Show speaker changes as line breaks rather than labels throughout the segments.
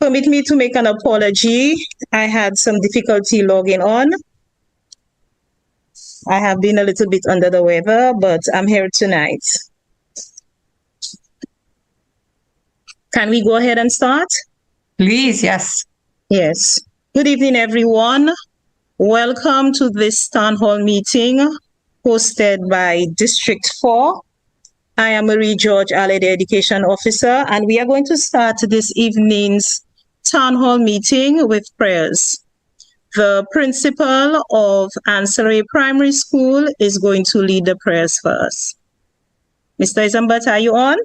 Permit me to make an apology. I had some difficulty logging on. I have been a little bit under the weather, but I'm here tonight. Can we go ahead and start?
Please, yes.
Yes. Good evening, everyone. Welcome to this town hall meeting hosted by District 4. I am Marie George Ale, the Education Officer, and we are going to start this evening's town hall meeting with prayers. The principal of Ancillary Primary School is going to lead the prayers for us. Mr. Isambert, are you on?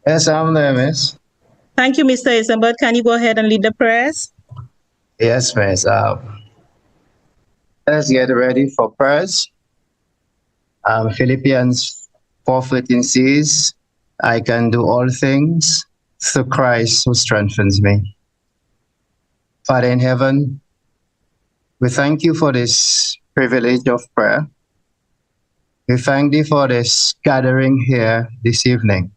Yes, I'm there, miss.
Thank you, Mr. Isambert. Can you go ahead and lead the prayers?
Yes, miss. Let's get ready for prayers. Philippians 4:13 says, I can do all things through Christ who strengthens me. Father in heaven, we thank you for this privilege of prayer. We thank thee for this gathering here this evening.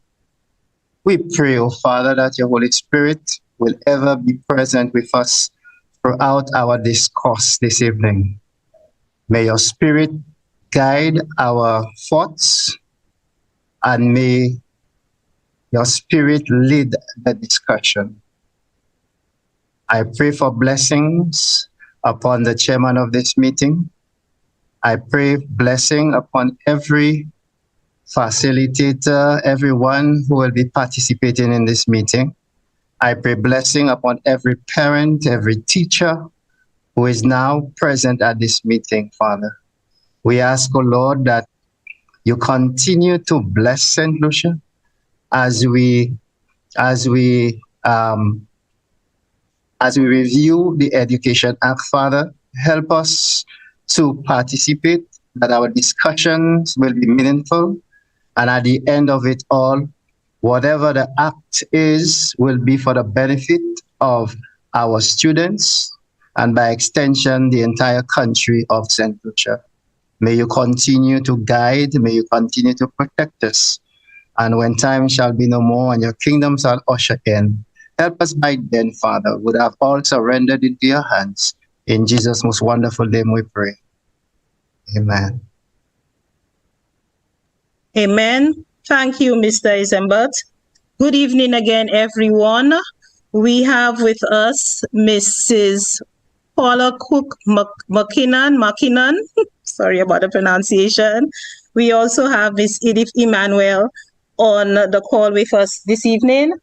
We pray, O Father, that your Holy Spirit will ever be present with us throughout our discourse this evening. May your Spirit guide our thoughts, and may your Spirit lead the discussion. I pray for blessings upon the chairman of this meeting. I pray blessing upon every facilitator, everyone who will be participating in this meeting. I pray blessing upon every parent, every teacher who is now present at this meeting, Father. We ask, O Lord, that you continue to bless St. Lucia as we review the Education Act, Father. Help us to participate, that our discussions will be meaningful, and at the end of it all, whatever the act is will be for the benefit of our students and by extension the entire country of St. Lucia. May you continue to guide, may you continue to protect us. And when time shall be no more and your kingdom shall usher in, help us by then, Father, would have all surrendered into your hands. In Jesus' most wonderful name we pray. Amen.
Amen. Thank you, Mr. Isambert. Good evening again, everyone. We have with us Mrs. Paula Cook McKinnon. Sorry about the pronunciation. We also have Miss Edith Emmanuel on the call with us this evening.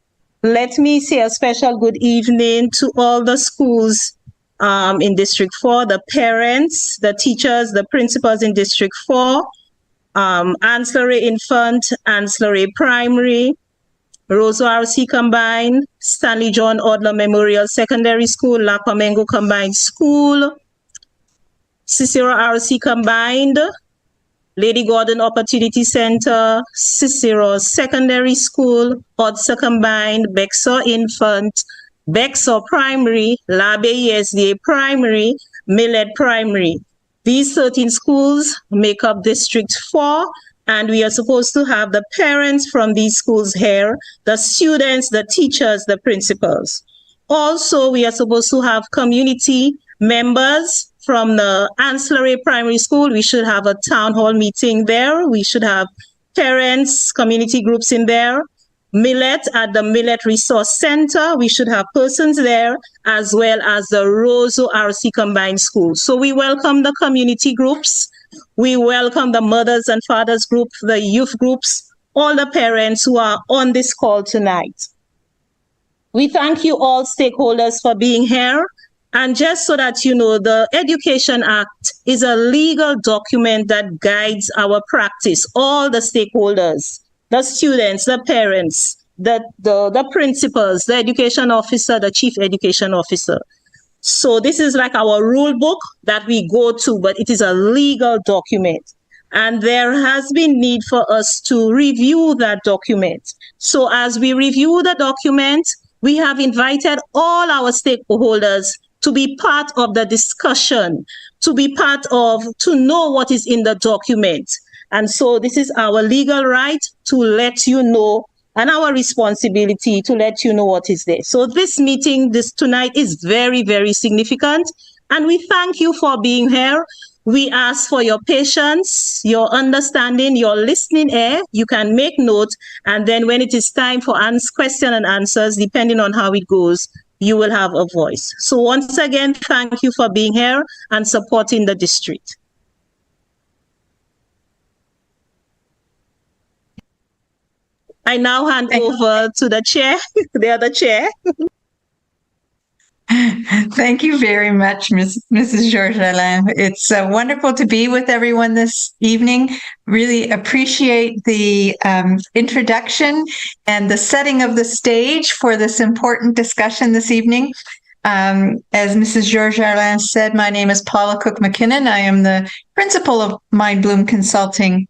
Let me say a special good evening to all the schools in District 4, the parents, the teachers, the principals in District 4, Ancillary Infant, Ancillary Primary, Roseau RC Combined, Stanley John Odler Memorial Secondary School, Lapamengo Combined School, Cicero RC Combined, Lady Gordon Opportunity Center, Cicero Secondary School, Odsa Combined, Bexar Infant, Bexar Primary, Labe ESDA Primary, Millet Primary. These 13 schools make up District 4, and we are supposed to have the parents from these schools here, the students, the teachers, the principals. Also, we are supposed to have community members from the Ancillary Primary School. We should have a town hall meeting there. We should have parents, community groups in there. Millet at the Millet Resource Center, we should have persons there, as well as the Roseau RC Combined School. So we welcome the community groups. We welcome the mothers and fathers group, the youth groups, all the parents who are on this call tonight. We thank you all stakeholders for being here. And just so that you know, the Education Act is a legal document that guides our practice, all the stakeholders, the students, the parents, the principals, the education officer, the chief education officer. So this is like our rule book that we go to, but it is a legal document. And there has been need for us to review that document. So as we review the document, we have invited all our stakeholders to be part of the discussion, to know what is in the document. And so this is our legal right to let you know and our responsibility to let you know what is there. So this meeting tonight is very, very significant, and we thank you for being here. We ask for your patience, your understanding, your listening ear. You can make note, and then when it is time for question and answers, depending on how it goes, you will have a voice. So once again, thank you for being here and supporting the district. I now hand over to the chair, the other chair.
Thank you very much, Mrs. Georges-Alain. It's wonderful to be with everyone this evening. Really appreciate the introduction and the setting of the stage for this important discussion this evening. As Mrs. Georges-Alain said, my name is Paula Cook-McKinnon. I am the principal of Mind Bloom Consulting,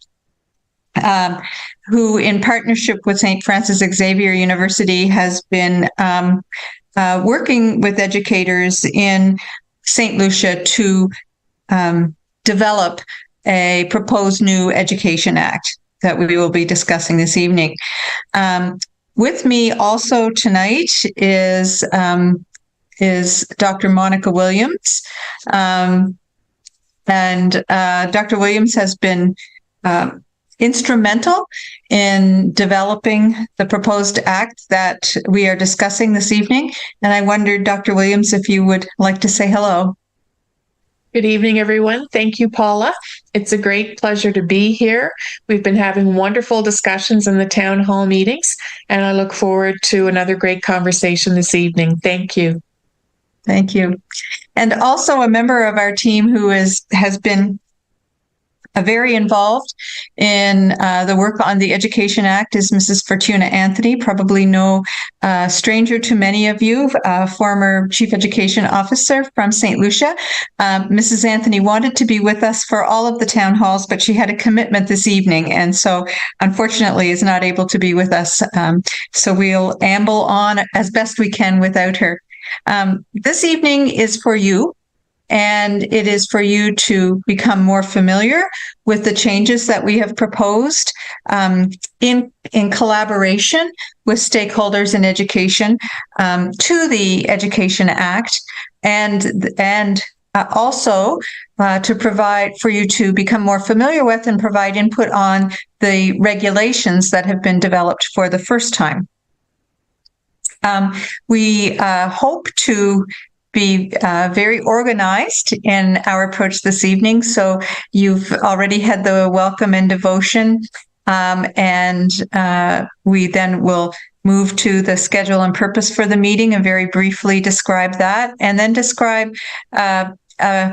who in partnership with St. Francis Xavier University has been working with educators in St. Lucia to develop a proposed new Education Act that we will be discussing this evening. With me also tonight is Dr. Monica Williams. And Dr. Williams has been instrumental in developing the proposed act that we are discussing this evening. And I wondered, Dr. Williams, if you would like to say hello.
Good evening, everyone. Thank you, Paula. It's a great pleasure to be here. We've been having wonderful discussions in the town hall meetings, and I look forward to another great conversation this evening. Thank you.
Thank you. And also a member of our team who has been very involved in the work on the Education Act is Mrs. Fortuna Anthony, probably no stranger to many of you, former Chief Education Officer from St. Lucia. Mrs. Anthony wanted to be with us for all of the town halls, but she had a commitment this evening, and so unfortunately is not able to be with us. So we'll amble on as best we can without her. This evening is for you. And it is for you to become more familiar with the changes that we have proposed in collaboration with stakeholders in education to the Education Act, and also to provide for you to become more familiar with and provide input on the regulations that have been developed for the first time. We hope to be very organized in our approach this evening. So you've already had the welcome and devotion, and we then will move to the schedule and purpose for the meeting and very briefly describe that, and then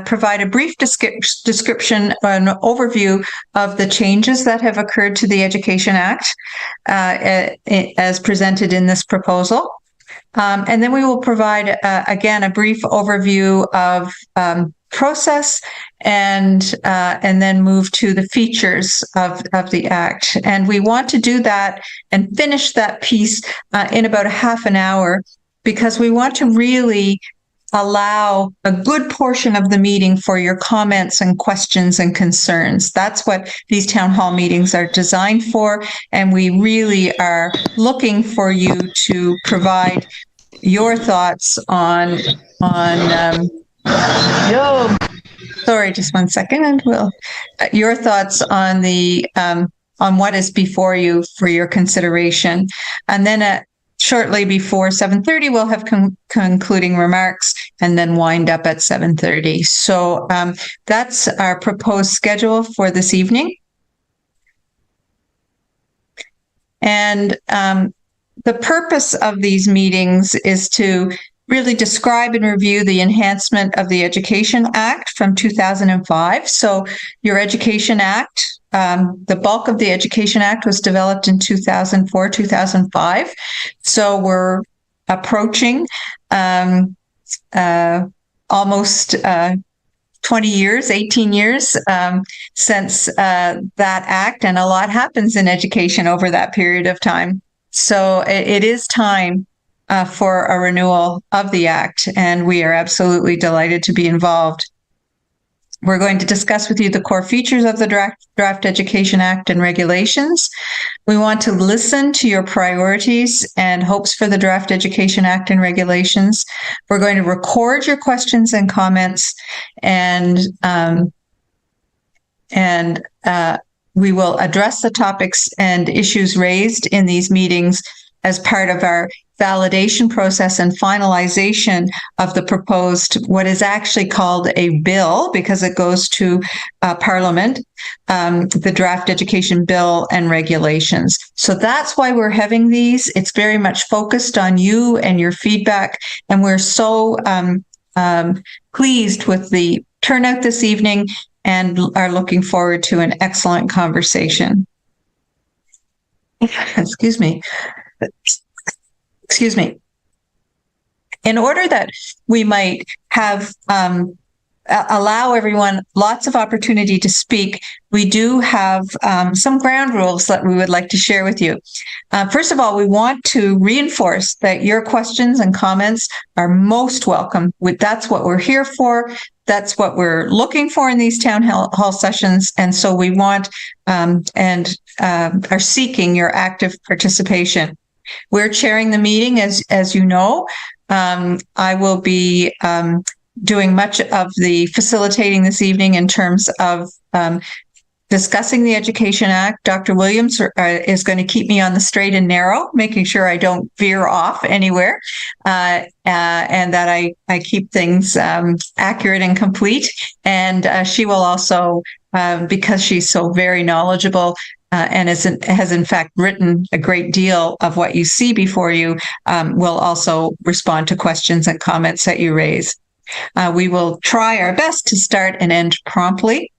provide a brief description, an overview of the changes that have occurred to the Education Act as presented in this proposal. And then we will provide, again, a brief overview of process and then move to the features of the Act. And we want to do that and finish that piece in about a half an hour, because we want to really allow a good portion of the meeting for your comments and questions and concerns. That's what these town hall meetings are designed for, and we really are looking for you to provide your thoughts on sorry, just 1 second, and your thoughts on the on what is before you for your consideration. And then shortly before 7:30, we'll have concluding remarks and then wind up at 7:30. So that's our proposed schedule for this evening. And the purpose of these meetings is to really describe and review the enhancement of the Education Act from 2005. So your Education Act, the bulk of the Education Act was developed in 2004, 2005. So we're approaching almost 20 years, 18 years since that act, and a lot happens in education over that period of time. So it is time for a renewal of the Act, and we are absolutely delighted to be involved. We're going to discuss with you the core features of the Draft Education Act and regulations. We want to listen to your priorities and hopes for the Draft Education Act and regulations. We're going to record your questions and comments, and we will address the topics and issues raised in these meetings as part of our validation process and finalization of the proposed, what is actually called a bill, because it goes to Parliament, the Draft Education Bill and Regulations. So that's why we're having these. It's very much focused on you and your feedback, and we're so pleased with the turnout this evening and are looking forward to an excellent conversation. Excuse me. In order that we might have allow everyone lots of opportunity to speak, we do have some ground rules that we would like to share with you. First of all, we want to reinforce that your questions and comments are most welcome. That's what we're here for. That's what we're looking for in these town hall sessions. And so we want and are seeking your active participation. We're chairing the meeting, as you know. I will be doing much of the facilitating this evening in terms of discussing the Education Act. Dr. Williams is going to keep me on the straight and narrow, making sure I don't veer off anywhere, and that I keep things accurate and complete. And she will also, because she's so very knowledgeable, and has in fact written a great deal of what you see before you, will also respond to questions and comments that you raise. We will try our best to start and end promptly.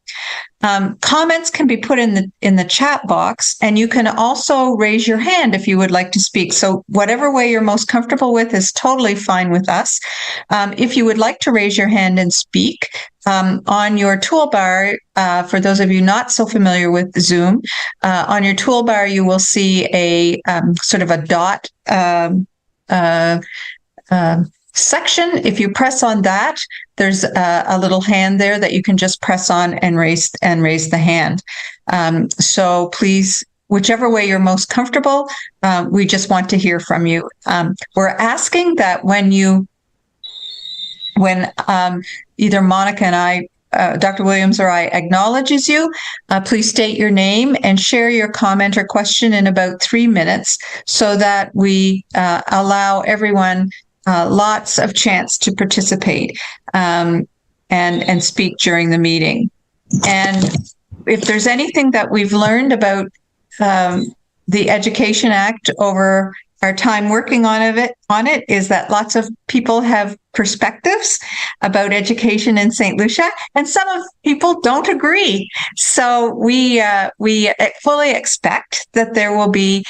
Comments can be put in the chat box, and you can also raise your hand if you would like to speak. So whatever way you're most comfortable with is totally fine with us. If you would like to raise your hand and speak, on your toolbar, for those of you not so familiar with Zoom, on your toolbar you will see a sort of a dot section. If you press on that, there's a little hand there that you can just press on and raise the hand. So please, whichever way you're most comfortable, we just want to hear from you. We're asking that when either Monica and I, Dr. Williams or I acknowledges you, please state your name and share your comment or question in about 3 minutes so that we allow everyone lots of chance to participate and speak during the meeting. And if there's anything that we've learned about the Education Act over our time working on it is that lots of people have perspectives about education in St. Lucia, and some of people don't agree. So we fully expect that there will be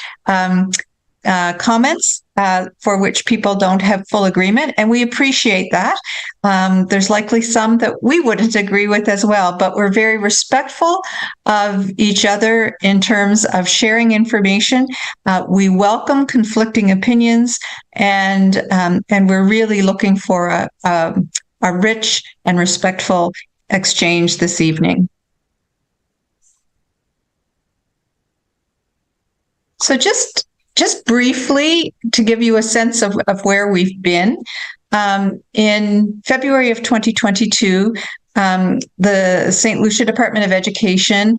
comments for which people don't have full agreement, and we appreciate that. There's likely some that we wouldn't agree with as well, but we're very respectful of each other in terms of sharing information. We welcome conflicting opinions, and we're really looking for a rich and respectful exchange this evening. So just briefly, to give you a sense of where we've been, in February of 2022, the St. Lucia Department of Education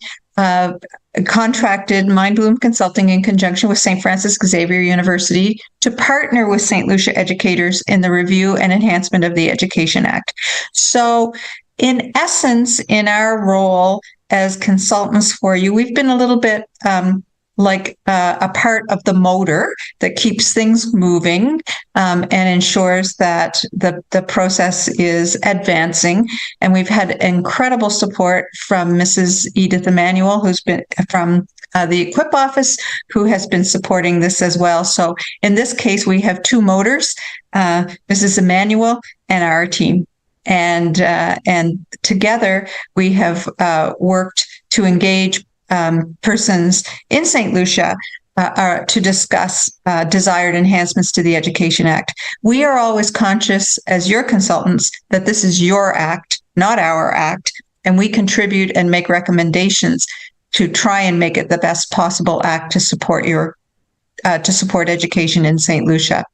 contracted Mindbloom Consulting in conjunction with St. Francis Xavier University to partner with St. Lucia educators in the review and enhancement of the Education Act. So, in essence, in our role as consultants for you, we've been a little bit like a part of the motor that keeps things moving and ensures that the process is advancing. And we've had incredible support from Mrs. Edith Emanuel, who's been from the Equip office, who has been supporting this as well. So in this case, we have two motors, Mrs. Emanuel and our team. And together we have worked to engage persons in St. Lucia to discuss desired enhancements to the Education Act. We are always conscious as your consultants that this is your act, not our act, and we contribute and make recommendations to try and make it the best possible act to support education in St. Lucia.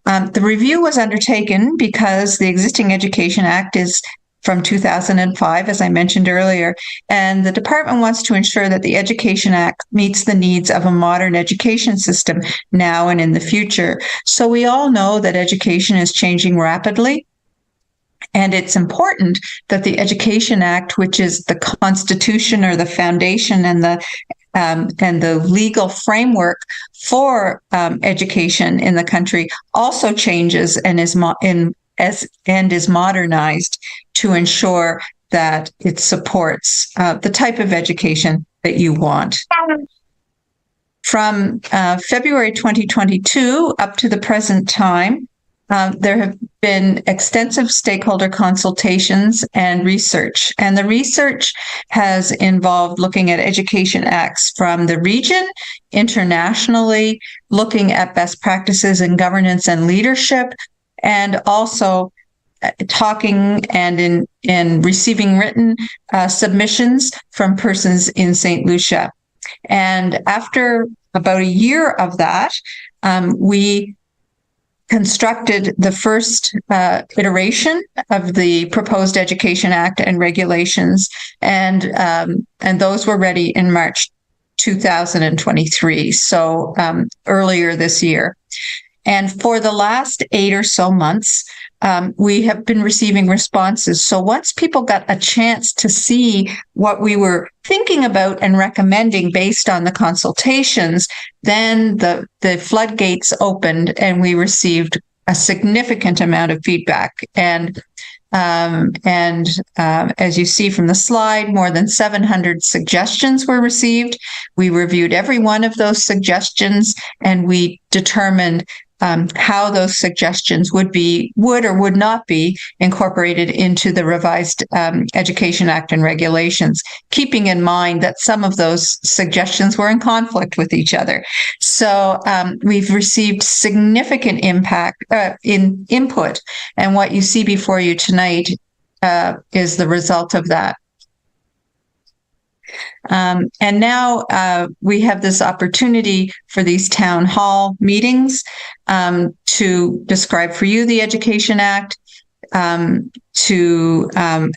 The review was undertaken because the existing Education Act is from 2005, as I mentioned earlier, and the department wants to ensure that the Education Act meets the needs of a modern education system now and in the future. So we all know that education is changing rapidly, and it's important that the Education Act, which is the Constitution or the foundation and the legal framework for education in the country, also changes and is modernized to ensure that it supports the type of education that you want. From February 2022 up to the present time, there have been extensive stakeholder consultations and research. And the research has involved looking at education acts from the region, internationally, looking at best practices in governance and leadership, and also talking and in receiving written submissions from persons in St. Lucia. And after about a year of that, we constructed the first iteration of the proposed Education Act and regulations, and those were ready in March 2023, so earlier this year. And for the last 8 or so months, we have been receiving responses. So once people got a chance to see what we were thinking about and recommending based on the consultations, then the floodgates opened and we received a significant amount of feedback. And as you see from the slide, more than 700 suggestions were received. We reviewed every one of those suggestions, and we determined how those suggestions would or would not be incorporated into the revised Education Act and regulations, keeping in mind that some of those suggestions were in conflict with each other. So we've received significant input, and what you see before you tonight is the result of that. And now we have this opportunity for these town hall meetings to describe for you the Education Act, to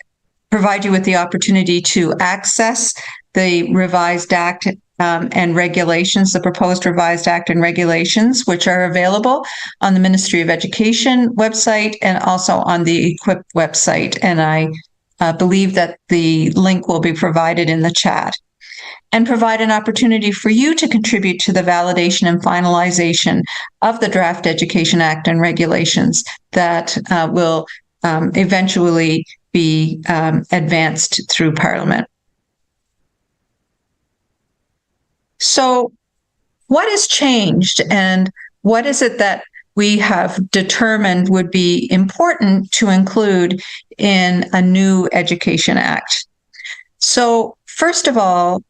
provide you with the opportunity to access the revised Act and regulations, the proposed revised Act and regulations, which are available on the Ministry of Education website and also on the EQUIP website. And I believe that the link will be provided in the chat, and provide an opportunity for you to contribute to the validation and finalization of the draft Education Act and regulations that will eventually be advanced through Parliament. So what has changed, and what is it that we have determined would be important to include in a new Education Act? So first of all,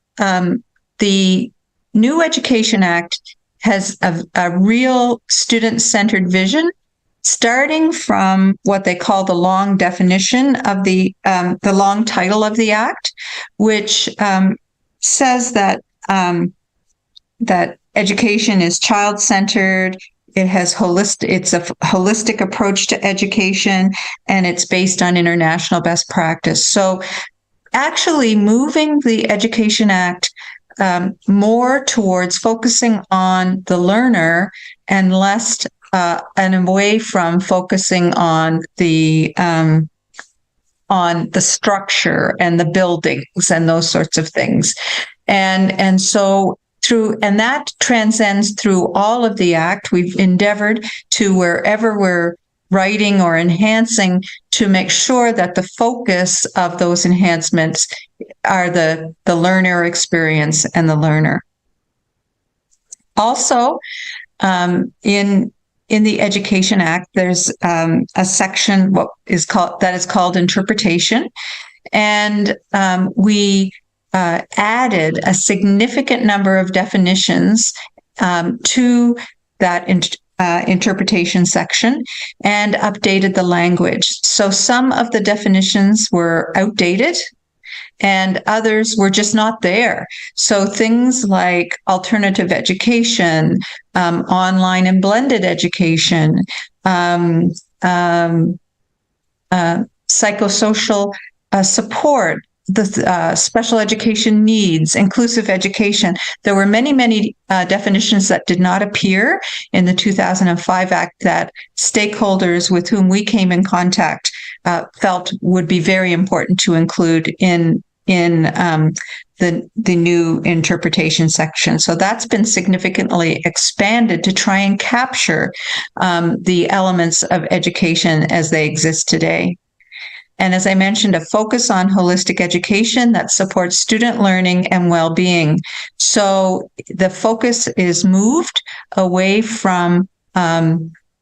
the new Education Act has a real student-centered vision, starting from what they call the long definition of the long title of the Act, which says that that education is child-centered. It's a holistic approach to education, and it's based on international best practice. So actually moving the Education Act more towards focusing on the learner and less and away from focusing on the structure and the buildings and those sorts of things. And so that transcends through all of the Act. We've endeavored to, wherever we're writing or enhancing, to make sure that the focus of those enhancements are the learner experience and the learner. Also, in the Education Act, there's a section that is called interpretation, and we added a significant number of definitions to that interpretation section and updated the language. So some of the definitions were outdated and others were just not there. So things like alternative education, online and blended education, psychosocial support, the special education needs, inclusive education. There were many, many definitions that did not appear in the 2005 Act that stakeholders with whom we came in contact felt would be very important to include in the new interpretation section. So that's been significantly expanded to try and capture the elements of education as they exist today. And as I mentioned, a focus on holistic education that supports student learning and well-being. So the focus is moved away from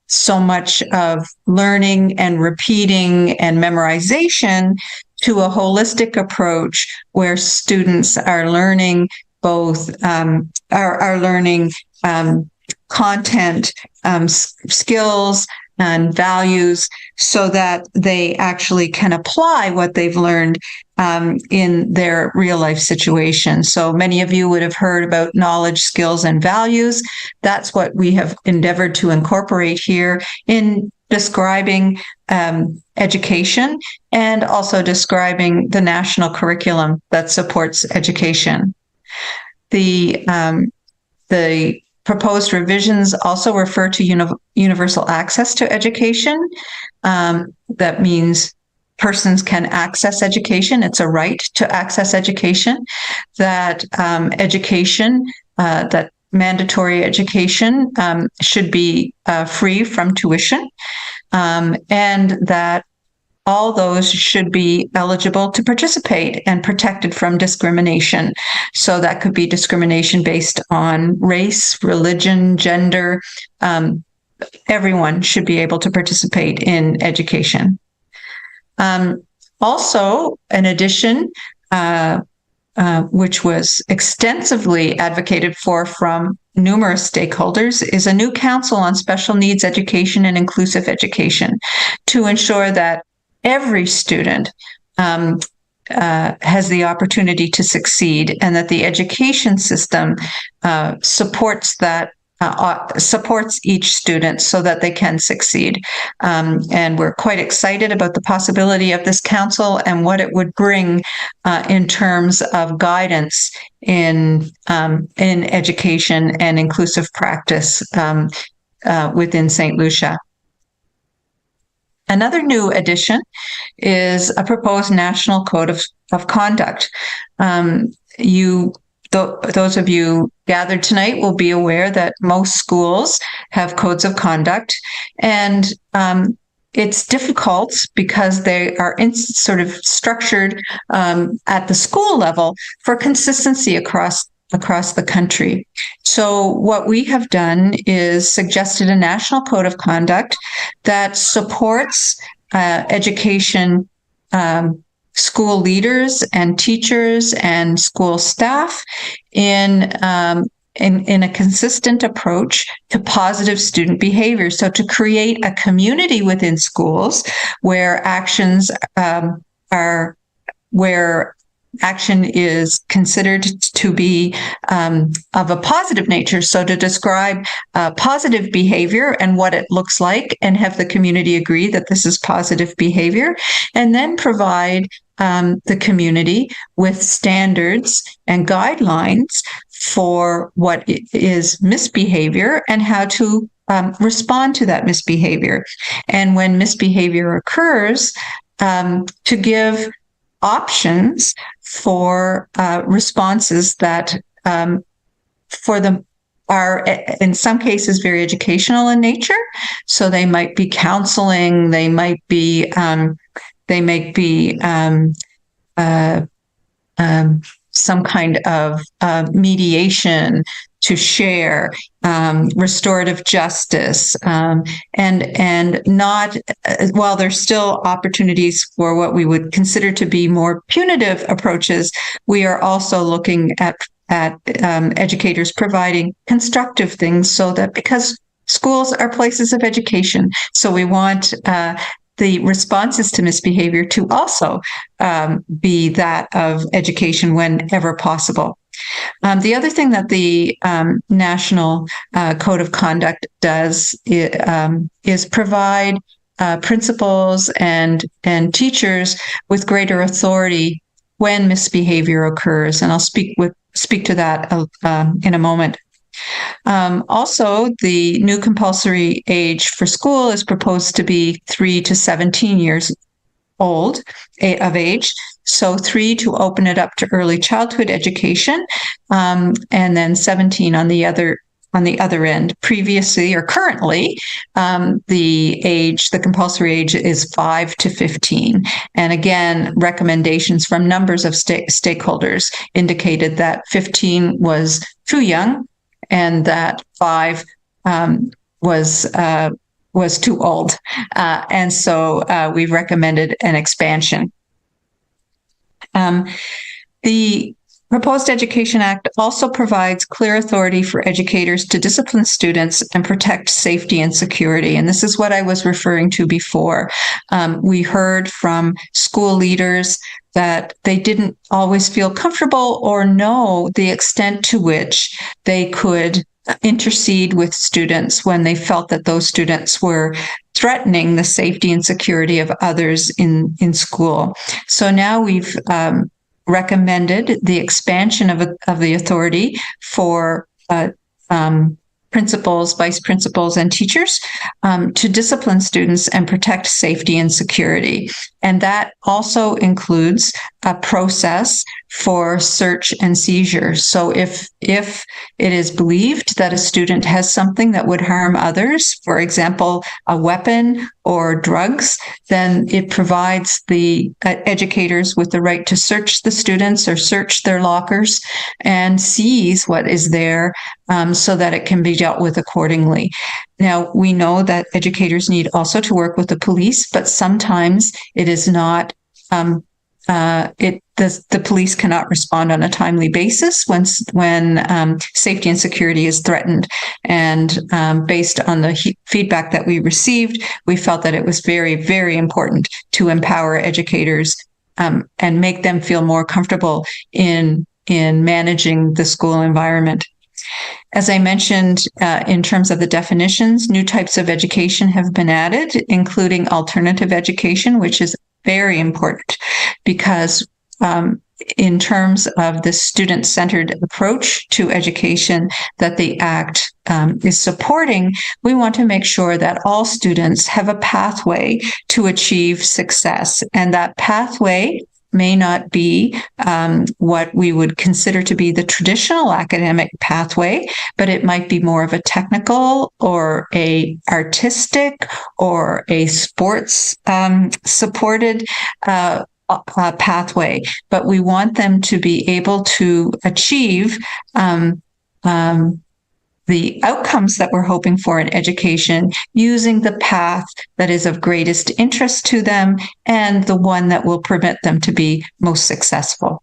so much of learning and repeating and memorization to a holistic approach where students are learning both, are learning content, skills, and values so that they actually can apply what they've learned in their real life situation. So many of you would have heard about knowledge, skills, and values. That's what we have endeavored to incorporate here in describing education and also describing the national curriculum that supports education. The proposed revisions also refer to universal access to education. That means persons can access education. It's a right to access education. That that mandatory education should be free from tuition, and that all those should be eligible to participate and protected from discrimination. So that could be discrimination based on race, religion, gender. Everyone should be able to participate in education. Also, in addition, which was extensively advocated for from numerous stakeholders, is a new council on special needs education and inclusive education to ensure that every student has the opportunity to succeed and that the education system supports each student so that they can succeed. And we're quite excited about the possibility of this council and what it would bring in terms of guidance in education and inclusive practice within St. Lucia. Another new addition is a proposed national code of conduct. Those of you gathered tonight will be aware that most schools have codes of conduct, and it's difficult because they are sort of structured at the school level for consistency across the country. So what we have done is suggested a national code of conduct that supports education, school leaders and teachers and school staff in a consistent approach to positive student behavior. So to create a community within schools where action is considered to be of a positive nature. So to describe positive behavior and what it looks like and have the community agree that this is positive behavior, and then provide the community with standards and guidelines for what is misbehavior and how to respond to that misbehavior. And when misbehavior occurs, to give options for responses that for them are in some cases very educational in nature. So they might be counseling, they might be some kind of mediation to share, restorative justice, and not, while there's still opportunities for what we would consider to be more punitive approaches, we are also looking at educators providing constructive things so that, because schools are places of education. So we want the responses to misbehavior to also be that of education whenever possible. The other thing that the National Code of Conduct does is provide principals and teachers with greater authority when misbehavior occurs, and I'll speak to that in a moment. Also, the new compulsory age for school is proposed to be 3 to 17 years old of age. So 3 to open it up to early childhood education, and then 17 on the other end. Previously or currently, the compulsory age is 5 to 15. And again, recommendations from numbers of stakeholders indicated that 15 was too young, and that 5 was too old. And so we've recommended an expansion. The Proposed Education Act also provides clear authority for educators to discipline students and protect safety and security. And this is what I was referring to before. We heard from school leaders that they didn't always feel comfortable or know the extent to which they could intercede with students when they felt that those students were threatening the safety and security of others in school. So now we've recommended the expansion of the authority for principals, vice principals, and teachers to discipline students and protect safety and security. And that also includes a process for search and seizure. So if it is believed that a student has something that would harm others, for example, a weapon or drugs, then it provides the educators with the right to search the students or search their lockers and seize what is there so that it can be dealt with accordingly. Now, we know that educators need also to work with the police, but sometimes it is not the police cannot respond on a timely basis when safety and security is threatened. And based on the feedback that we received, we felt that it was very, very important to empower educators and make them feel more comfortable in managing the school environment. As I mentioned, in terms of the definitions, new types of education have been added, including alternative education, which is very important because in terms of the student-centered approach to education that the Act is supporting, we want to make sure that all students have a pathway to achieve success. And that pathway may not be what we would consider to be the traditional academic pathway, but it might be more of a technical or a artistic or a sports supported pathway. But we want them to be able to achieve the outcomes that we're hoping for in education using the path that is of greatest interest to them and the one that will permit them to be most successful.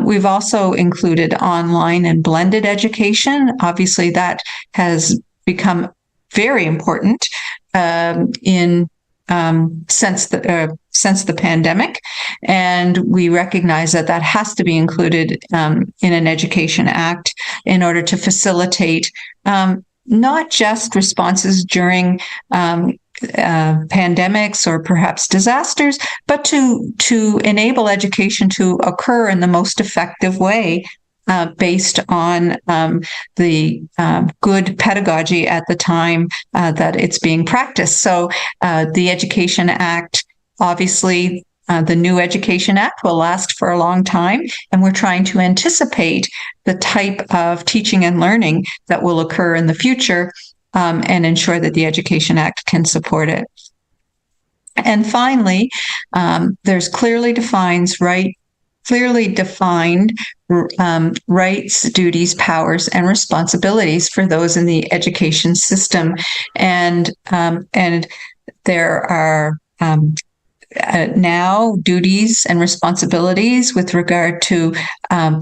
We've also included online and blended education. Obviously, that has become very important since the pandemic, and we recognize that has to be included in an Education Act in order to facilitate not just responses during pandemics or perhaps disasters, but to enable education to occur in the most effective way based on the good pedagogy at the time that it's being practiced. So the Education Act, obviously, the new Education Act will last for a long time, and we're trying to anticipate the type of teaching and learning that will occur in the future and ensure that the Education Act can support it. And finally, there's clearly defined rights, duties, powers, and responsibilities for those in the education system. And there are now duties and responsibilities with regard to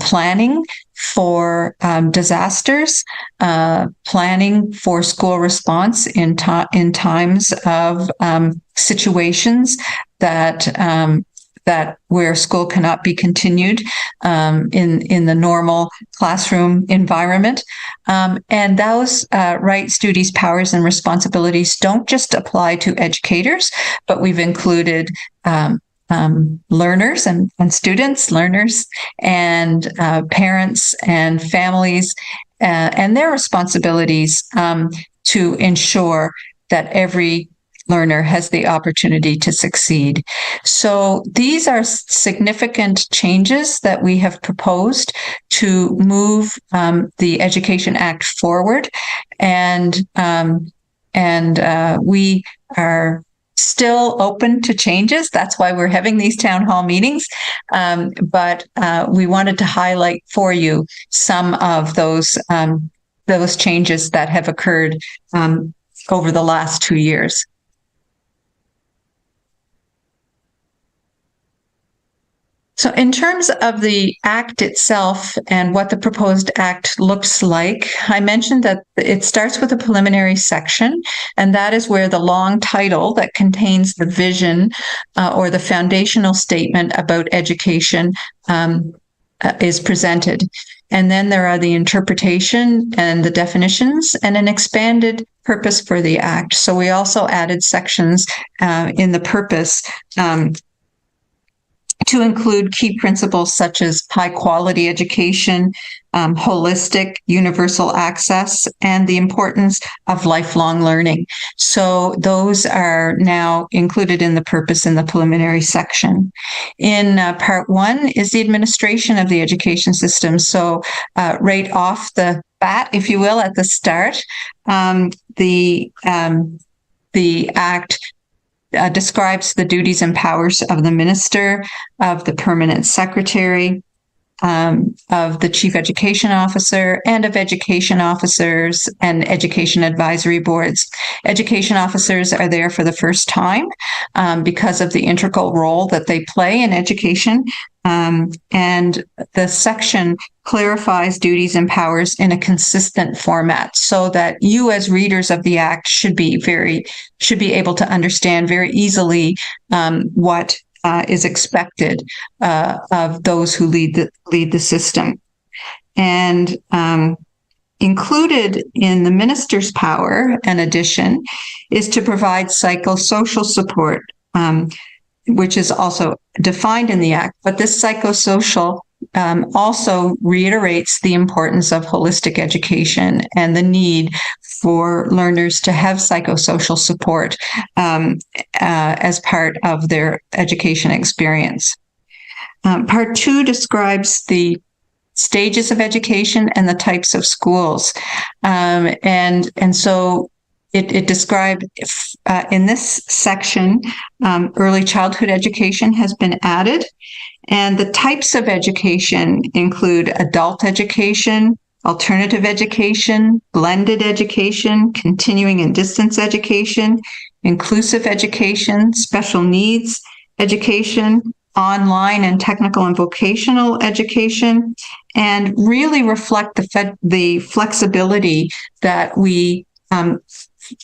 planning for disasters, planning for school response in times of situations that where school cannot be continued in the normal classroom environment. And those rights, duties, powers, and responsibilities don't just apply to educators, but we've included learners and students, learners and parents and families and their responsibilities to ensure that every learner has the opportunity to succeed. So these are significant changes that we have proposed to move the Education Act forward, and we are still open to changes. That's why we're having these town hall meetings. But we wanted to highlight for you some of those changes that have occurred over the last 2 years. So in terms of the Act itself and what the proposed Act looks like, I mentioned that it starts with a preliminary section, and that is where the long title that contains the vision or the foundational statement about education is presented. And then there are the interpretation and the definitions and an expanded purpose for the Act. So we also added sections in the purpose to include key principles such as high quality education, holistic, universal access, and the importance of lifelong learning. So those are now included in the purpose in the preliminary section. In part one is the administration of the education system. So right off the bat, if you will, at the start, the Act describes the duties and powers of the minister, of the permanent secretary, of the chief education officer, and of education officers and education advisory boards. Education officers are there for the first time because of the integral role that they play in education. And the section clarifies duties and powers in a consistent format so that you as readers of the Act should be able to understand very easily what is expected of those who lead the system. And included in the minister's power, an addition, is to provide psychosocial support, which is also defined in the Act. But this psychosocial also reiterates the importance of holistic education and the need for learners to have psychosocial support as part of their education experience. Part two describes the stages of education and the types of schools. And so it described in this section, early childhood education has been added. And the types of education include adult education, alternative education, blended education, continuing and distance education, inclusive education, special needs education, online and technical and vocational education, and really reflect the flexibility that we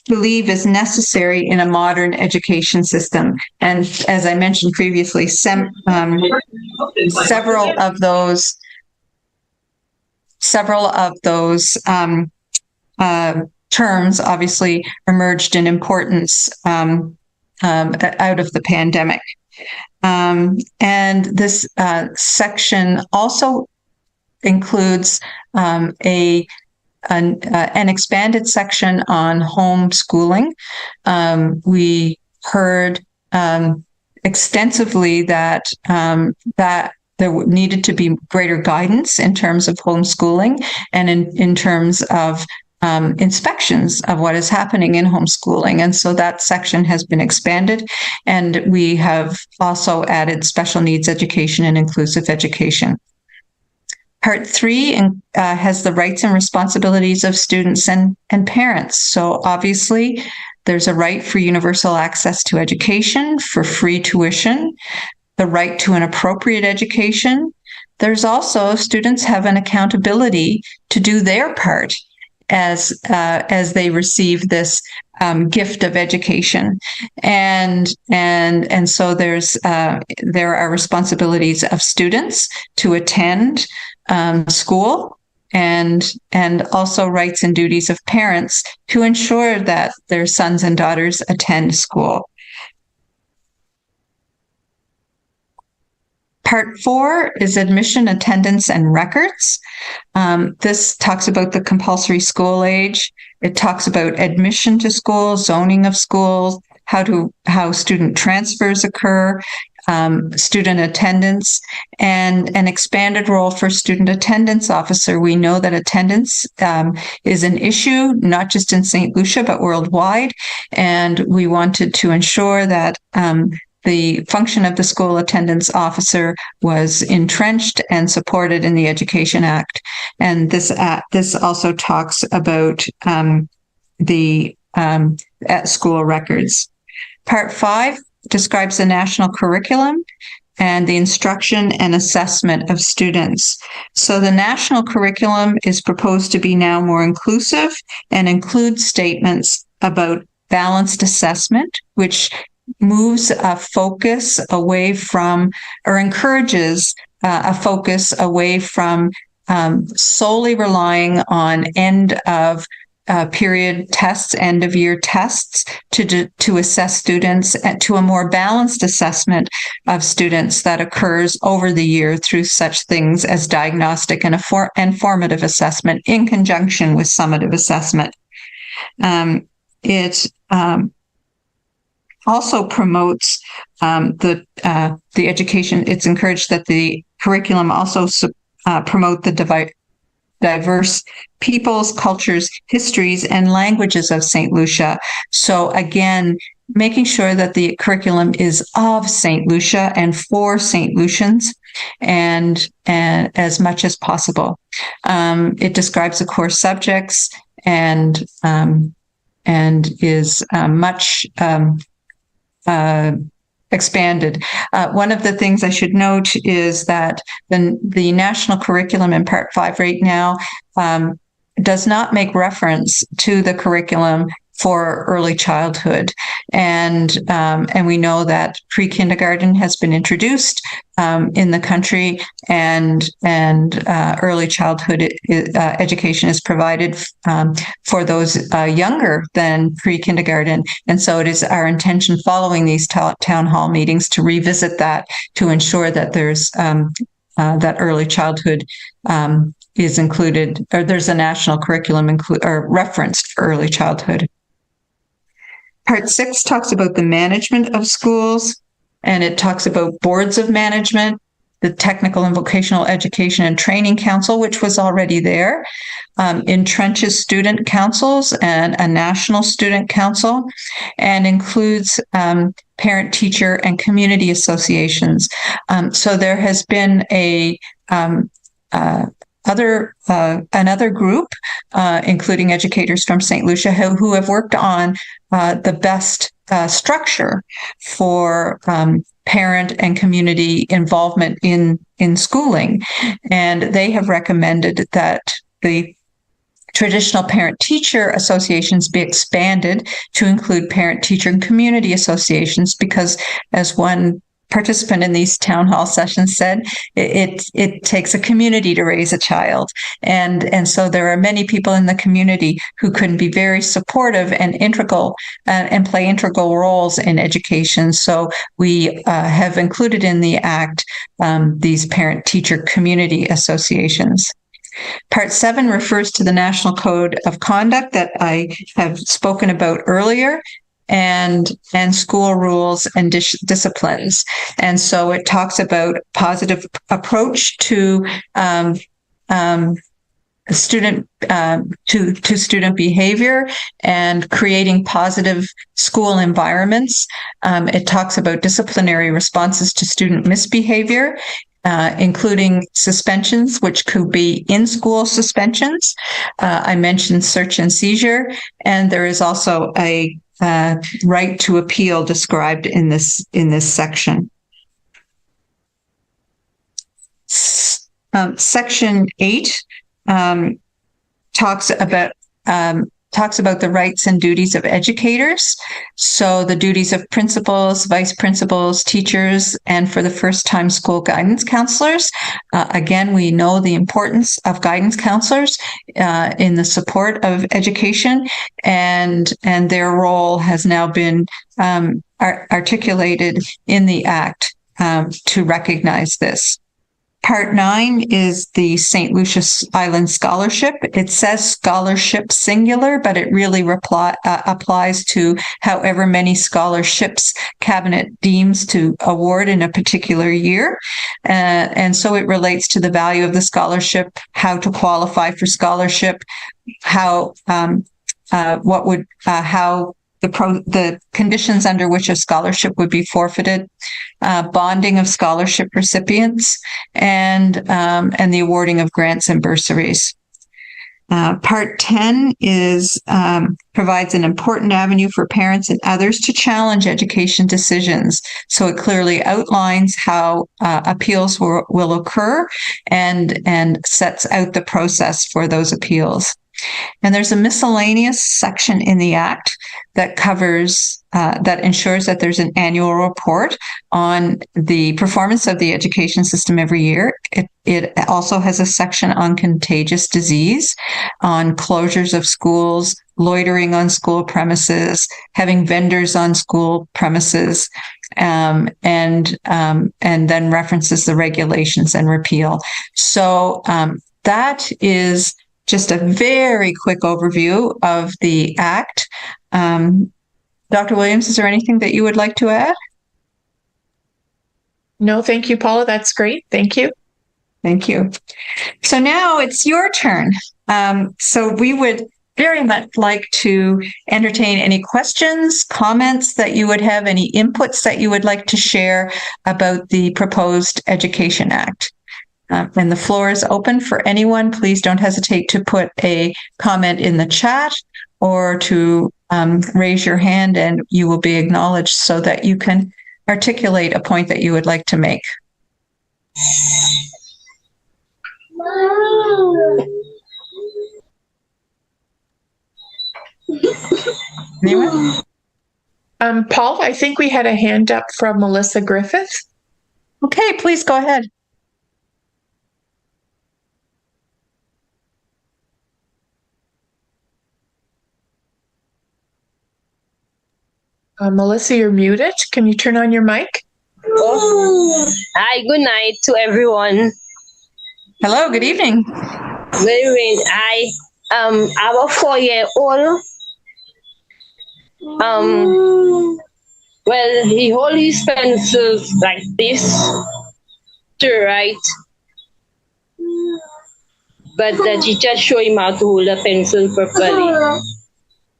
believe is necessary in a modern education system. And as I mentioned previously, several of those terms obviously emerged in importance out of the pandemic. And this section also includes an expanded section on homeschooling. We heard extensively that there needed to be greater guidance in terms of homeschooling and in terms of inspections of what is happening in homeschooling. And so that section has been expanded, and we have also added special needs education and inclusive education. Part three has the rights and responsibilities of students and parents. So obviously, there's a right for universal access to education, for free tuition, the right to an appropriate education, there's also students have an accountability to do their part as they receive this gift of education, and so there are responsibilities of students to attend school, and also rights and duties of parents to ensure that their sons and daughters attend school. Part 4 is admission, attendance, and records. This talks about the compulsory school age. It talks about admission to school, zoning of schools, how student transfers occur, student attendance, and an expanded role for student attendance officer. We know that attendance is an issue, not just in St. Lucia, but worldwide. And we wanted to ensure that the function of the school attendance officer was entrenched and supported in the Education Act. And this also talks about the at-school records. Part 5 describes the national curriculum and the instruction and assessment of students. So the national curriculum is proposed to be now more inclusive and includes statements about balanced assessment, which moves a focus away from, or encourages a focus away from solely relying on end of period tests, end of year tests to assess students, and to a more balanced assessment of students that occurs over the year through such things as diagnostic and formative assessment in conjunction with summative assessment. It also promotes the education. It's encouraged that the curriculum also promote the diverse peoples, cultures, histories, and languages of St. Lucia. So again, making sure that the curriculum is of St. Lucia and for St. Lucians, and as much as possible. It describes the core subjects and is much expanded. One of the things I should note is that the national curriculum in Part 5 right now does not make reference to the curriculum for early childhood, and we know that pre-kindergarten has been introduced in the country, and early childhood education is provided for those younger than pre-kindergarten, and so it is our intention, following these town hall meetings, to revisit that to ensure that there's that early childhood is included, or there's a national curriculum or referenced for early childhood. Part 6 talks about the management of schools, and it talks about boards of management, the Technical and Vocational Education and Training Council, which was already there, entrenches student councils and a national student council, and includes parent, teacher, and community associations. So there has been another group, including educators from St. Lucia, who have worked on the best structure for parent and community involvement in schooling. And they have recommended that the traditional parent-teacher associations be expanded to include parent-teacher and community associations, because, as one participant in these town hall sessions said, it takes a community to raise a child. And so there are many people in the community who can be very supportive and integral and play integral roles in education. So we have included in the Act these parent-teacher community associations. Part 7 refers to the National Code of Conduct that I have spoken about earlier, and school rules and disciplines. And so it talks about positive approach to student behavior and creating positive school environments. It talks about disciplinary responses to student misbehavior, including suspensions, which could be in-school suspensions. I mentioned search and seizure, and there is also a right to appeal described in this section. Section 8 talks about the rights and duties of educators. So the duties of principals, vice principals, teachers, and for the first time school guidance counselors. Again, we know the importance of guidance counselors in the support of education, and their role has now been articulated in the Act to recognize this. Part 9 is the St. Lucia Island Scholarship. It says scholarship singular, but it really applies to however many scholarships Cabinet deems to award in a particular year. And so it relates to the value of the scholarship, how to qualify for scholarship, how the conditions under which a scholarship would be forfeited, bonding of scholarship recipients, and the awarding of grants and bursaries. Part 10 provides an important avenue for parents and others to challenge education decisions. So it clearly outlines how appeals will occur and sets out the process for those appeals. And there's a miscellaneous section in the Act that covers, that ensures that there's an annual report on the performance of the education system every year. It also has a section on contagious disease, on closures of schools, loitering on school premises, having vendors on school premises, and then references the regulations and repeal. So that is just a very quick overview of the Act. Dr. Williams, is there anything that you would like to add?
No, thank you, Paula. That's great. Thank you.
Thank you. So now it's your turn. So we would very much like to entertain any questions, comments that you would have, any inputs that you would like to share about the proposed Education Act. And the floor is open for anyone. Please don't hesitate to put a comment in the chat or to raise your hand, and you will be acknowledged so that you can articulate a point that you would like to make. Anyone?
Paul, I think we had a hand up from Melissa Griffith.
Okay, please go ahead.
Melissa, you're muted. Can you turn on your mic?
Oh. Hi, good night to everyone.
Hello, good evening.
Good evening. Our 4-year-old, well, he holds his pencils like this to write, but the teacher show him how to hold a pencil properly.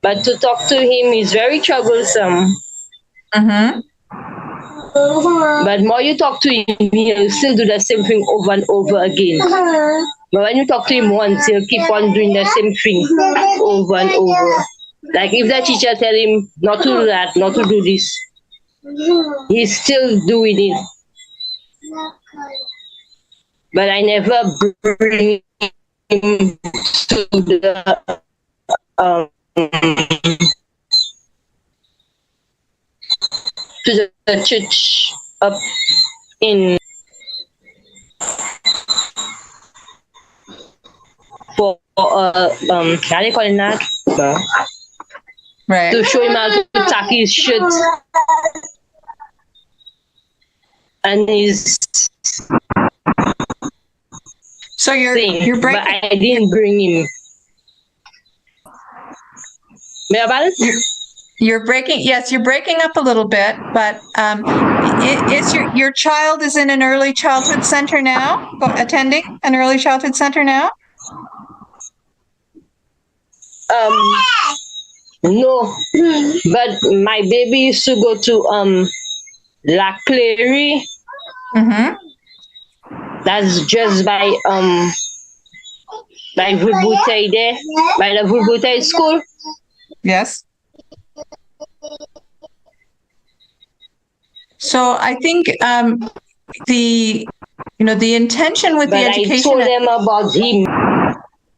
But to talk to him is very troublesome.
Mm-hmm.
But more you talk to him, he'll still do the same thing over and over again. But when you talk to him once, he'll keep on doing the same thing over and over. Like if the teacher tell him not to do that, not to do this, he's still doing it. But I never bring him to the to the church up in for how do you call it that?
Right.
To show him how to tuck his shirt and his
So you're
but
breaking.
I didn't bring him.
You're breaking. Yes, you're breaking up a little bit, but is your child is in an early childhood center now? Attending an early childhood center now?
No, but my baby used to go to La Clary.
Mm-hmm.
That's just by Vulbouteille there, by the Vulbouteille school.
Yes. So I think the the intention with the
But I
education.
told them about him.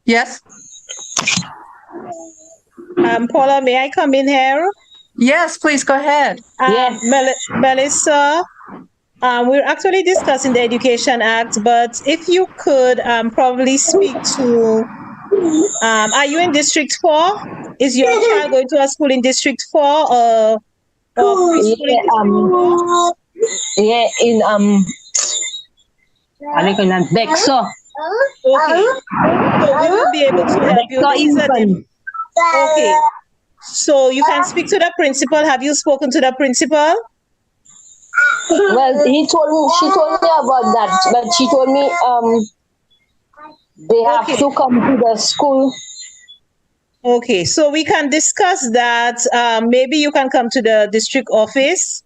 Yes.
Paula, may I come in here?
Yes, please go ahead.
Yes.
Melissa, we're actually discussing the Education Act, but if you could probably speak to, are you in District 4? Is your child going to a school in District 4 or preschool in District 4?
Yeah, in I think in Bexar.
Okay. So we will be able to help you.
Bexar
This is
infant.
okay. So you can speak to the principal. Have you spoken to the principal?
Well, she told me about that, but she told me they have to come to the school.
Okay, so we can discuss that. Maybe you can come to the district office.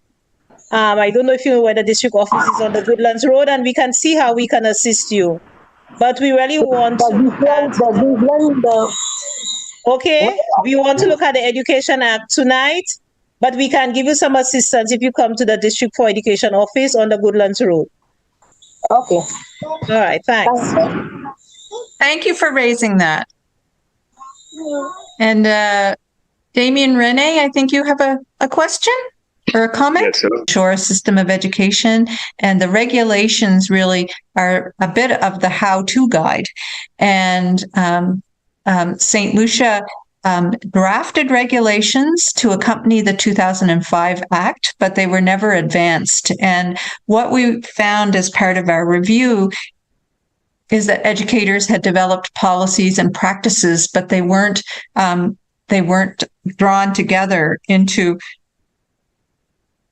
I don't know if you know where the district office is on the Goodlands Road, and we can see how we can assist you. But we really want to look at okay, we want to look at the Education Act tonight, but we can give you some assistance if you come to the District 4 Education Office on the Goodlands Road.
Okay.
All right, thanks.
Thank you for raising that. And Damien Rene, I think you have a question or a comment?
Yes, hello.
Sure, system of education, and the regulations really are a bit of the how-to guide. And St. Lucia drafted regulations to accompany the 2005 Act, but they were never advanced. And what we found as part of our review is that educators had developed policies and practices, but they weren't drawn together into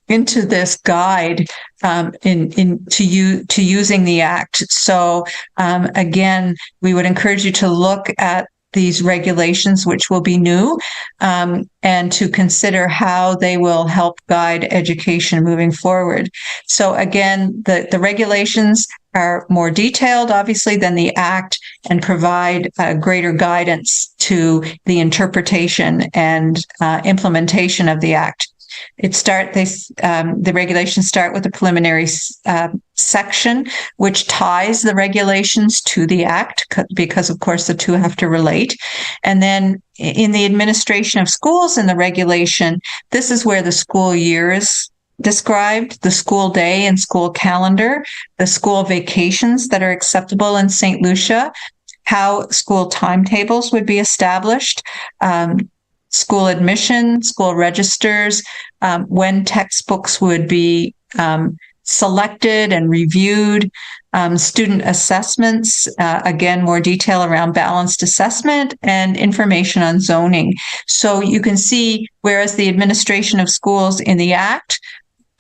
this guide to using the Act. So again, we would encourage you to look at these regulations, which will be new, and to consider how they will help guide education moving forward. So again, the regulations are more detailed, obviously, than the Act, and provide greater guidance to the interpretation and implementation of the Act. The regulations start with a preliminary section, which ties the regulations to the Act, because of course the two have to relate. And then in the administration of schools in the regulation, this is where the school year is described, the school day and school calendar, the school vacations that are acceptable in St. Lucia, how school timetables would be established, school admission, school registers, when textbooks would be selected and reviewed, student assessments, again, more detail around balanced assessment, and information on zoning. So you can see, whereas the administration of schools in the Act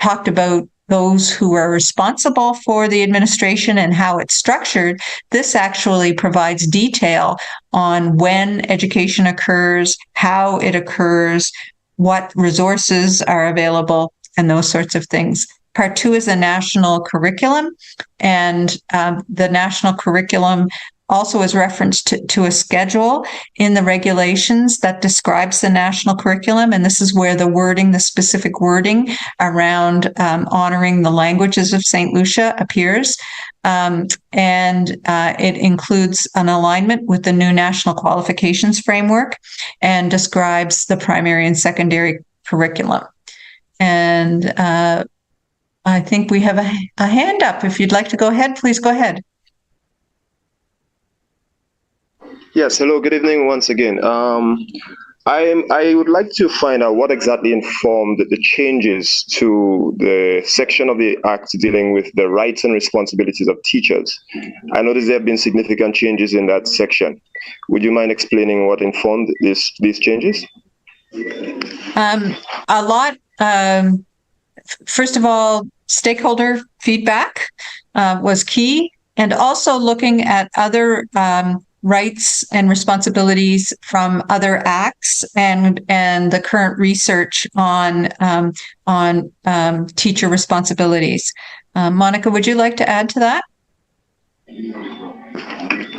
talked about those who are responsible for the administration and how it's structured, this actually provides detail on when education occurs, how it occurs, what resources are available, and those sorts of things. Part 2 is the national curriculum, and the national curriculum also is referenced to a schedule in the regulations that describes the national curriculum. And this is where the specific wording around honoring the languages of St. Lucia appears. And it includes an alignment with the new national qualifications framework and describes the primary and secondary curriculum. And I think we have a hand up. If you'd like to go ahead, please go ahead.
Yes, hello, good evening once again. I would like to find out what exactly informed the changes to the section of the Act dealing with the rights and responsibilities of teachers. I noticed there have been significant changes in that section. Would you mind explaining what informed these changes?
A lot. First of all, stakeholder feedback was key, and also looking at other rights and responsibilities from other acts and the current research on teacher responsibilities. Monica, would you like to add to that?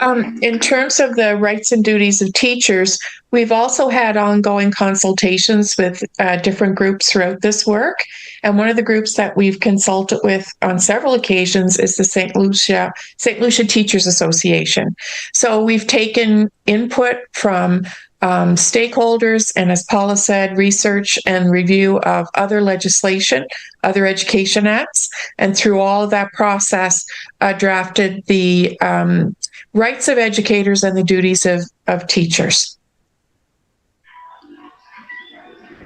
In terms of the rights and duties of teachers, we've also had ongoing consultations with different groups throughout this work. And one of the groups that we've consulted with on several occasions is the St. Lucia Teachers Association. So we've taken input from stakeholders, and as Paula said, research and review of other legislation, other education acts, and through all of that process, drafted the rights of educators and the duties of teachers.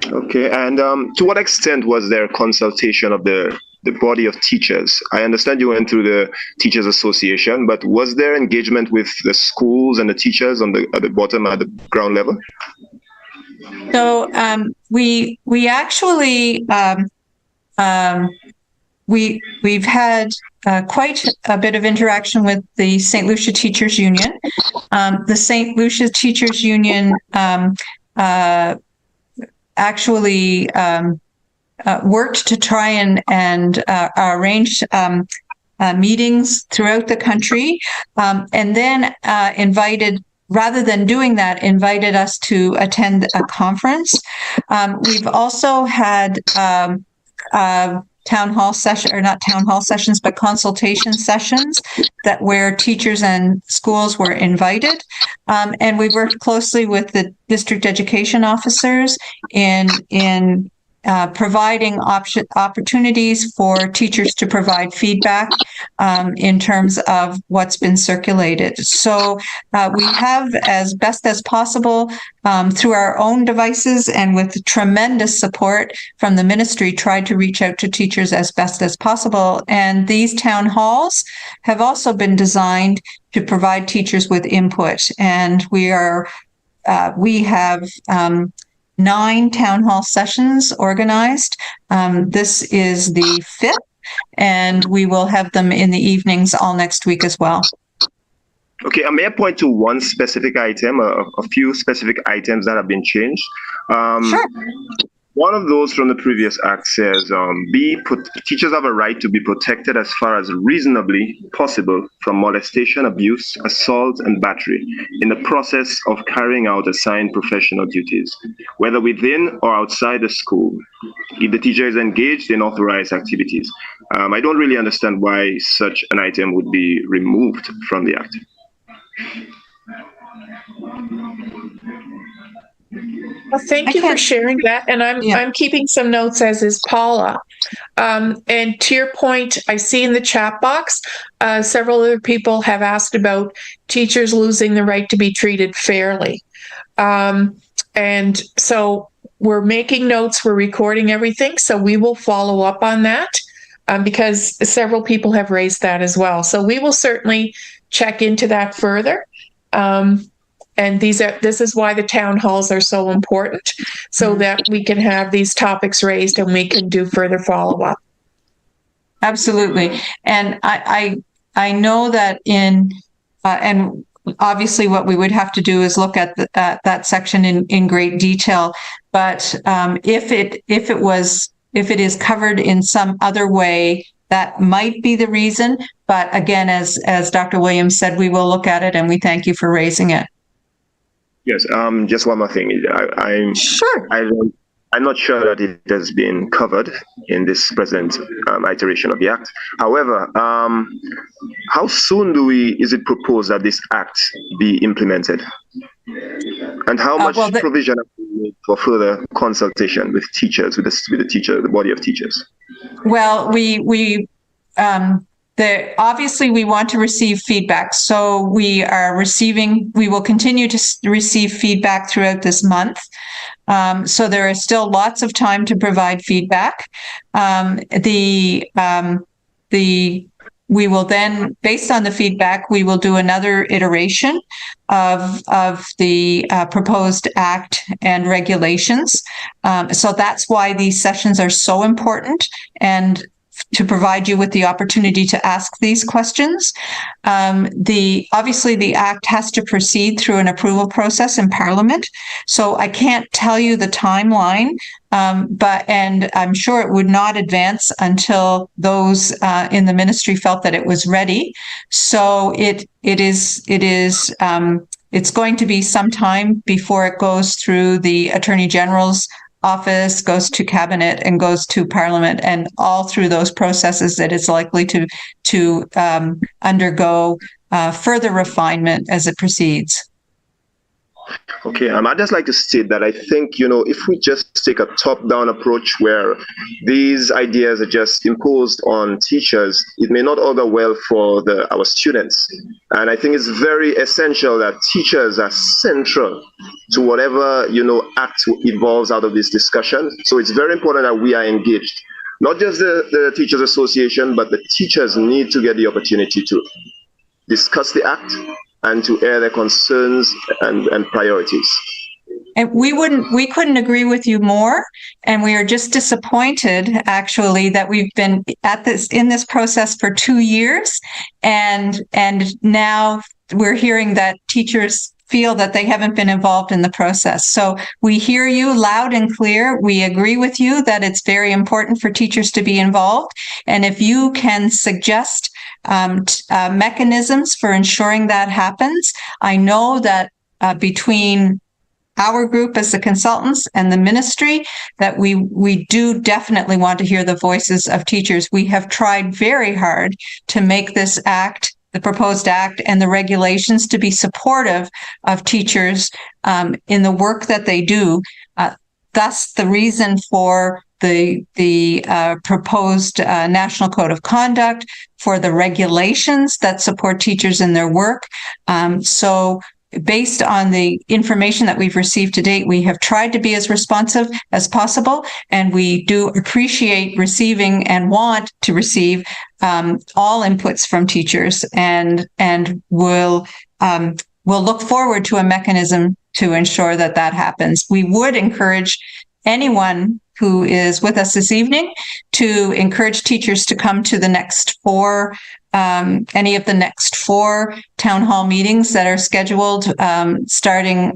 Okay, and to what extent was there consultation of the body of teachers? I understand you went through the Teachers Association, but was there engagement with the schools and the teachers on at the bottom, at the ground level?
So we actually we've had quite a bit of interaction with the St. Lucia Teachers Union. The St. Lucia Teachers Union actually worked to try and arrange meetings throughout the country, and then rather than doing that, invited us to attend a conference. We've also had town hall session, or not town hall sessions, but consultation sessions where teachers and schools were invited. And we worked closely with the district education officers in providing opportunities for teachers to provide feedback in terms of what's been circulated. So we have, as best as possible, through our own devices and with tremendous support from the ministry, tried to reach out to teachers as best as possible. And these town halls have also been designed to provide teachers with input. And we have 9 town hall sessions organized. This is the 5th, and we will have them in the evenings all next week as well.
Okay, may I point to one specific item, a few specific items that have been changed?
Sure.
One of those from the previous act says, teachers have a right to be protected as far as reasonably possible from molestation, abuse, assault, and battery in the process of carrying out assigned professional duties, whether within or outside the school, if the teacher is engaged in authorized activities. I don't really understand why such an item would be removed from the act.
Well, thank you for sharing that. And I'm keeping some notes, as is Paula. And to your point, I see in the chat box, several other people have asked about teachers losing the right to be treated fairly. And so we're making notes, we're recording everything. So we will follow up on that because several people have raised that as well. So we will certainly check into that further. And this is why the town halls are so important, so that we can have these topics raised and we can do further follow-up.
Absolutely. And I know that and obviously what we would have to do is look at that section in great detail. But if it is covered in some other way, that might be the reason. But again, as Dr. Williams said, we will look at it, and we thank you for raising it.
Yes, just one more thing.
Sure.
I'm not sure that it has been covered in this present iteration of the Act. However, how soon is it proposed that this Act be implemented? And how much provision have we made for further consultation with teachers, with the body of teachers?
Well, obviously we want to receive feedback. So we will continue to receive feedback throughout this month. So there is still lots of time to provide feedback. We will then, based on the feedback, we will do another iteration of the proposed act and regulations. So that's why these sessions are so important. And to provide you with the opportunity to ask these questions. Obviously the Act has to proceed through an approval process in Parliament, so I can't tell you the timeline, and I'm sure it would not advance until those in the ministry felt that it was ready. So it's going to be some time before it goes through the Attorney General's office, goes to Cabinet, and goes to Parliament, and all through those processes that it's likely to undergo further refinement as it proceeds.
Okay, I'd just like to state that I think, if we just take a top-down approach where these ideas are just imposed on teachers, it may not augur well for our students. And I think it's very essential that teachers are central to whatever, act evolves out of this discussion. So it's very important that we are engaged. Not just the Teachers Association, but the teachers need to get the opportunity to discuss the act and to air their concerns and priorities.
And we couldn't agree with you more. And we are just disappointed, actually, that we've been in this process for 2 years. And now we're hearing that teachers feel that they haven't been involved in the process. So we hear you loud and clear. We agree with you that it's very important for teachers to be involved. And if you can suggest mechanisms for ensuring that happens, I know that between our group as the consultants and the ministry, that we do definitely want to hear the voices of teachers. We have tried very hard to make this act, the proposed act, and the regulations to be supportive of teachers in the work that they do. Thus, the reason for the proposed National Code of Conduct, for the regulations that support teachers in their work. So based on the information that we've received to date, we have tried to be as responsive as possible, and we do appreciate receiving and want to receive all inputs from teachers, and we'll look forward to a mechanism to ensure that happens. We would encourage anyone who is with us this evening to encourage teachers to come to the next any of the next 4 town hall meetings that are scheduled starting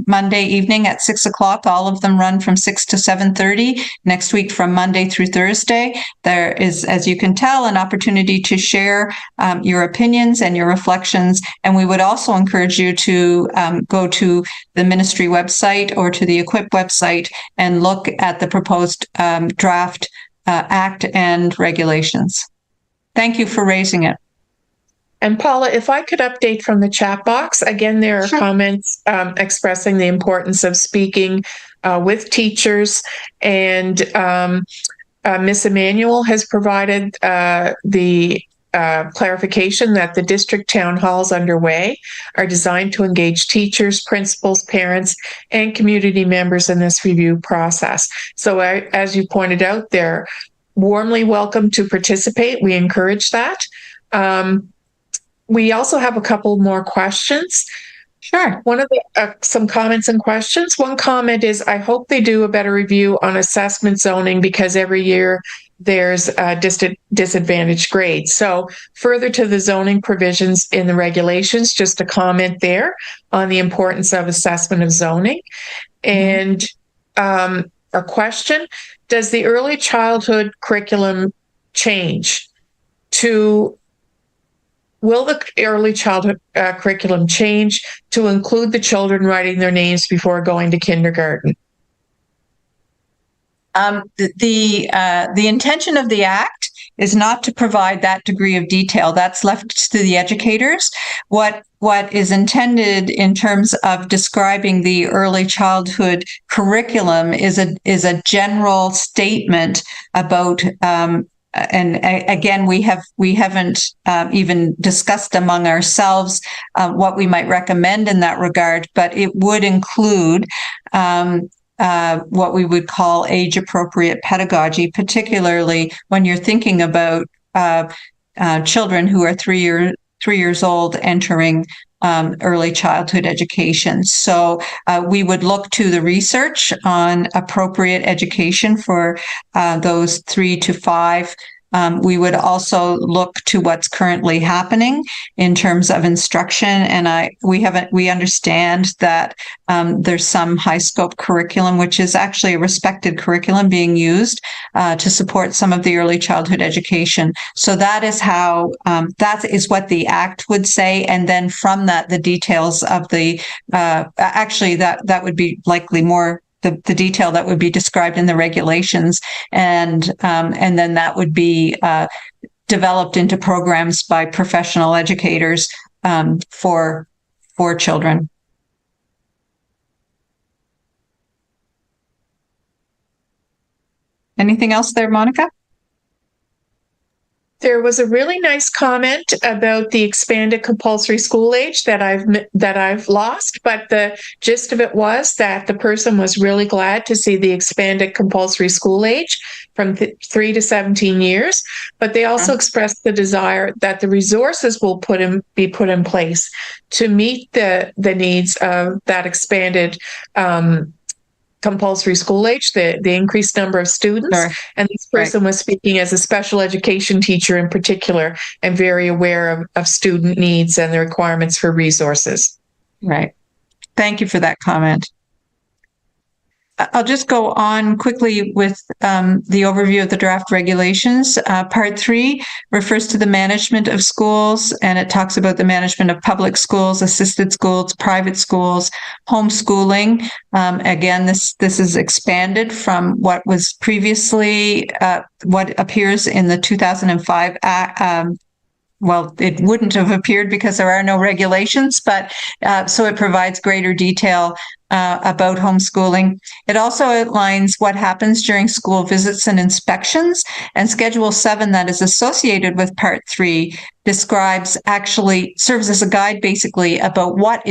Monday evening at 6 o'clock. All of them run from 6 to 7:30 next week from Monday through Thursday. There is, as you can tell, an opportunity to share your opinions and your reflections. And we would also encourage you to go to the ministry website or to the Equip website and look at the proposed draft act and regulations. Thank you for raising it.
And Paula, if I could update from the chat box, again, there are comments expressing the importance of speaking with teachers, and Miss Emanuel has provided the clarification that the district town halls underway are designed to engage teachers, principals, parents, and community members in this review process. So as you pointed out, they're warmly welcome to participate. We encourage that. We also have a couple more questions.
Sure.
One of the some comments and questions. One comment is, I hope they do a better review on assessment zoning, because every year there's disadvantaged grades. So further to the zoning provisions in the regulations, just a comment there on the importance of assessment of zoning. And a question, does the early childhood curriculum change will the early childhood curriculum change to include the children writing their names before going to kindergarten?
The intention of the Act is not to provide that degree of detail. That's left to the educators. What is intended in terms of describing the early childhood curriculum is a general statement about and again, we haven't even discussed among ourselves what we might recommend in that regard, but it would include what we would call age-appropriate pedagogy, particularly when you're thinking about children who are 3 years old entering early childhood education. So we would look to the research on appropriate education for those 3 to 5 We would also look to what's currently happening in terms of instruction. And we understand that there's some high scope curriculum, which is actually a respected curriculum being used to support some of the early childhood education. So that is how, that is what the Act would say. And then from that, the details of the, actually that would be likely more the detail that would be described in the regulations, and then that would be developed into programs by professional educators for children. Anything else there, Monica?
There was a really nice comment about the expanded compulsory school age that I've lost, but the gist of it was that the person was really glad to see the expanded compulsory school age from 3 to 17 years, but they also expressed the desire that the resources will be put in place to meet the needs of that expanded compulsory school age, the increased number of students.
Sure.
And this person was speaking as a special education teacher in particular, and very aware of student needs and the requirements for resources.
Right. Thank you for that comment. I'll just go on quickly with the overview of the draft regulations. Part 3 refers to the management of schools, and it talks about the management of public schools, assisted schools, private schools, homeschooling. Again, this is expanded from what was previously what appears in the 2005 Act. Well, it wouldn't have appeared because there are no regulations, but so it provides greater detail about homeschooling. It also outlines what happens during school visits and inspections, and Schedule 7 that is associated with Part 3 actually serves as a guide basically about what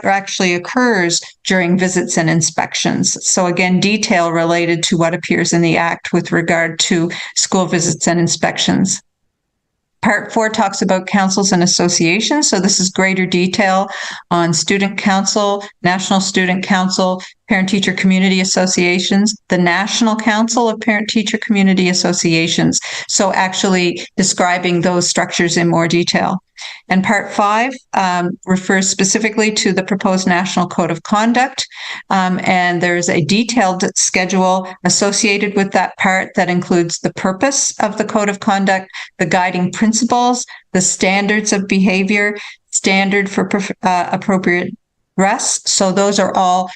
actually occurs during visits and inspections. So again, detail related to what appears in the Act with regard to school visits and inspections. Part 4 talks about councils and associations. So this is greater detail on student council, national student council, parent-teacher community associations, the National Council of Parent-Teacher Community Associations. So actually describing those structures in more detail. And Part 5 refers specifically to the proposed National Code of Conduct. And there's a detailed schedule associated with that part that includes the purpose of the Code of Conduct, the guiding principles, the standards of behavior, standard for appropriate dress. So those are all